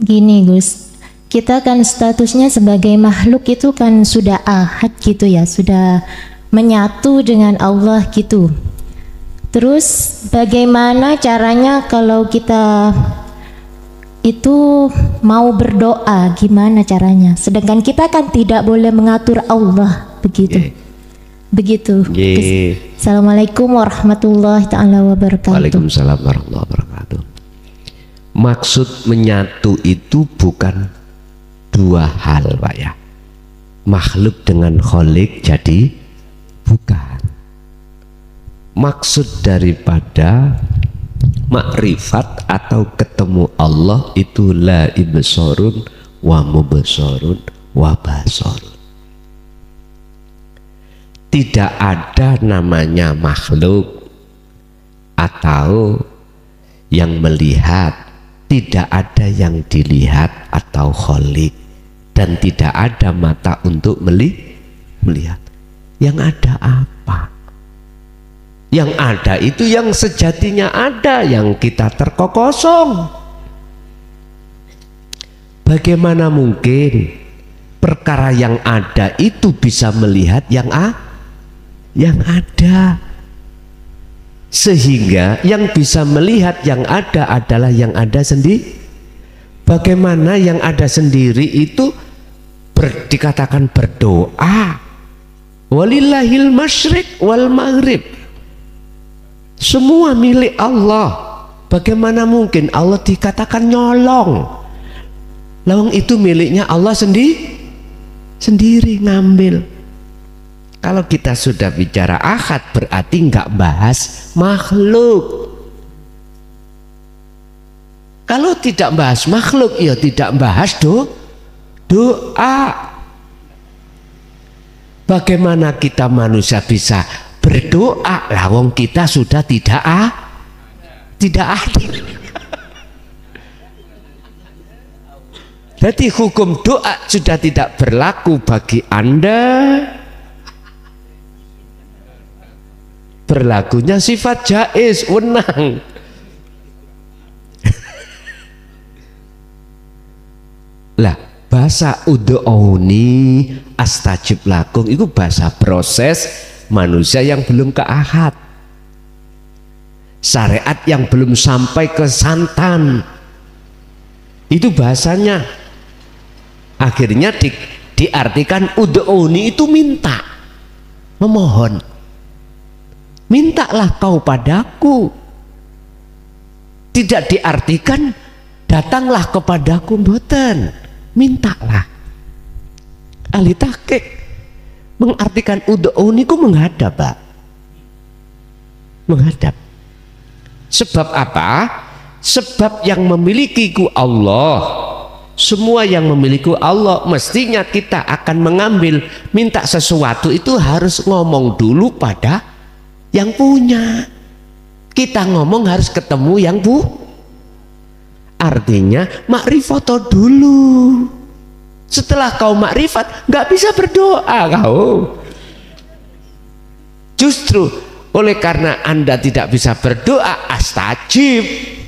Gini Gus, kita kan statusnya sebagai makhluk itu kan sudah ahad gitu ya, sudah menyatu dengan Allah gitu. Terus bagaimana caranya kalau kita itu mau berdoa, gimana caranya? Sedangkan kita kan tidak boleh mengatur Allah, begitu. Begitu. Assalamualaikum warahmatullahi taala wabarakatuh. Waalaikumsalam warahmatullahi wabarakatuh. Maksud menyatu itu bukan dua hal, Pak ya. Makhluk dengan kholik jadi bukan. Maksud daripada makrifat atau ketemu Allah itu la ibsorun wa mubsorun wa basorun. Tidak ada namanya makhluk atau yang melihat, tidak ada yang dilihat atau kholik, dan tidak ada mata untuk melihat. Yang ada apa? Yang ada itu yang sejatinya ada, yang kita terkokosong. Bagaimana mungkin perkara yang ada itu bisa melihat yang ada? Sehingga yang bisa melihat yang ada adalah yang ada sendiri. Bagaimana yang ada sendiri itu dikatakan berdoa, walillahil masyriq wal maghrib, semua milik Allah. Bagaimana mungkin Allah dikatakan nyolong? Lawang itu miliknya Allah sendiri ngambil. Kalau kita sudah bicara ahad berarti nggak bahas makhluk. Kalau tidak bahas makhluk, ya tidak bahas doa. Bagaimana kita manusia bisa berdoa, lawang kita sudah tidak adil. Jadi hukum doa sudah tidak berlaku bagi Anda. Berlakunya sifat jaiz, wenang. Lah, bahasa ud'uni astajib lakum itu bahasa proses manusia yang belum ke ahad, syariat yang belum sampai ke santan, itu bahasanya. Akhirnya diartikan ud'uni itu minta. memohon. Mintalah kau padaku. Tidak diartikan datanglah kepadaku, mboten. Mintalah. Ahli tahqiq mengartikan ud'u niku menghadap, Pak. Menghadap. Sebab apa? Sebab yang memiliki ku Allah. Semua yang memiliki Allah, mestinya kita akan mengambil minta sesuatu itu harus ngomong dulu pada yang punya. Kita ngomong harus ketemu yang artinya makrifat dulu. Setelah kau makrifat nggak bisa berdoa kau. Justru oleh karena Anda tidak bisa berdoa, astajib.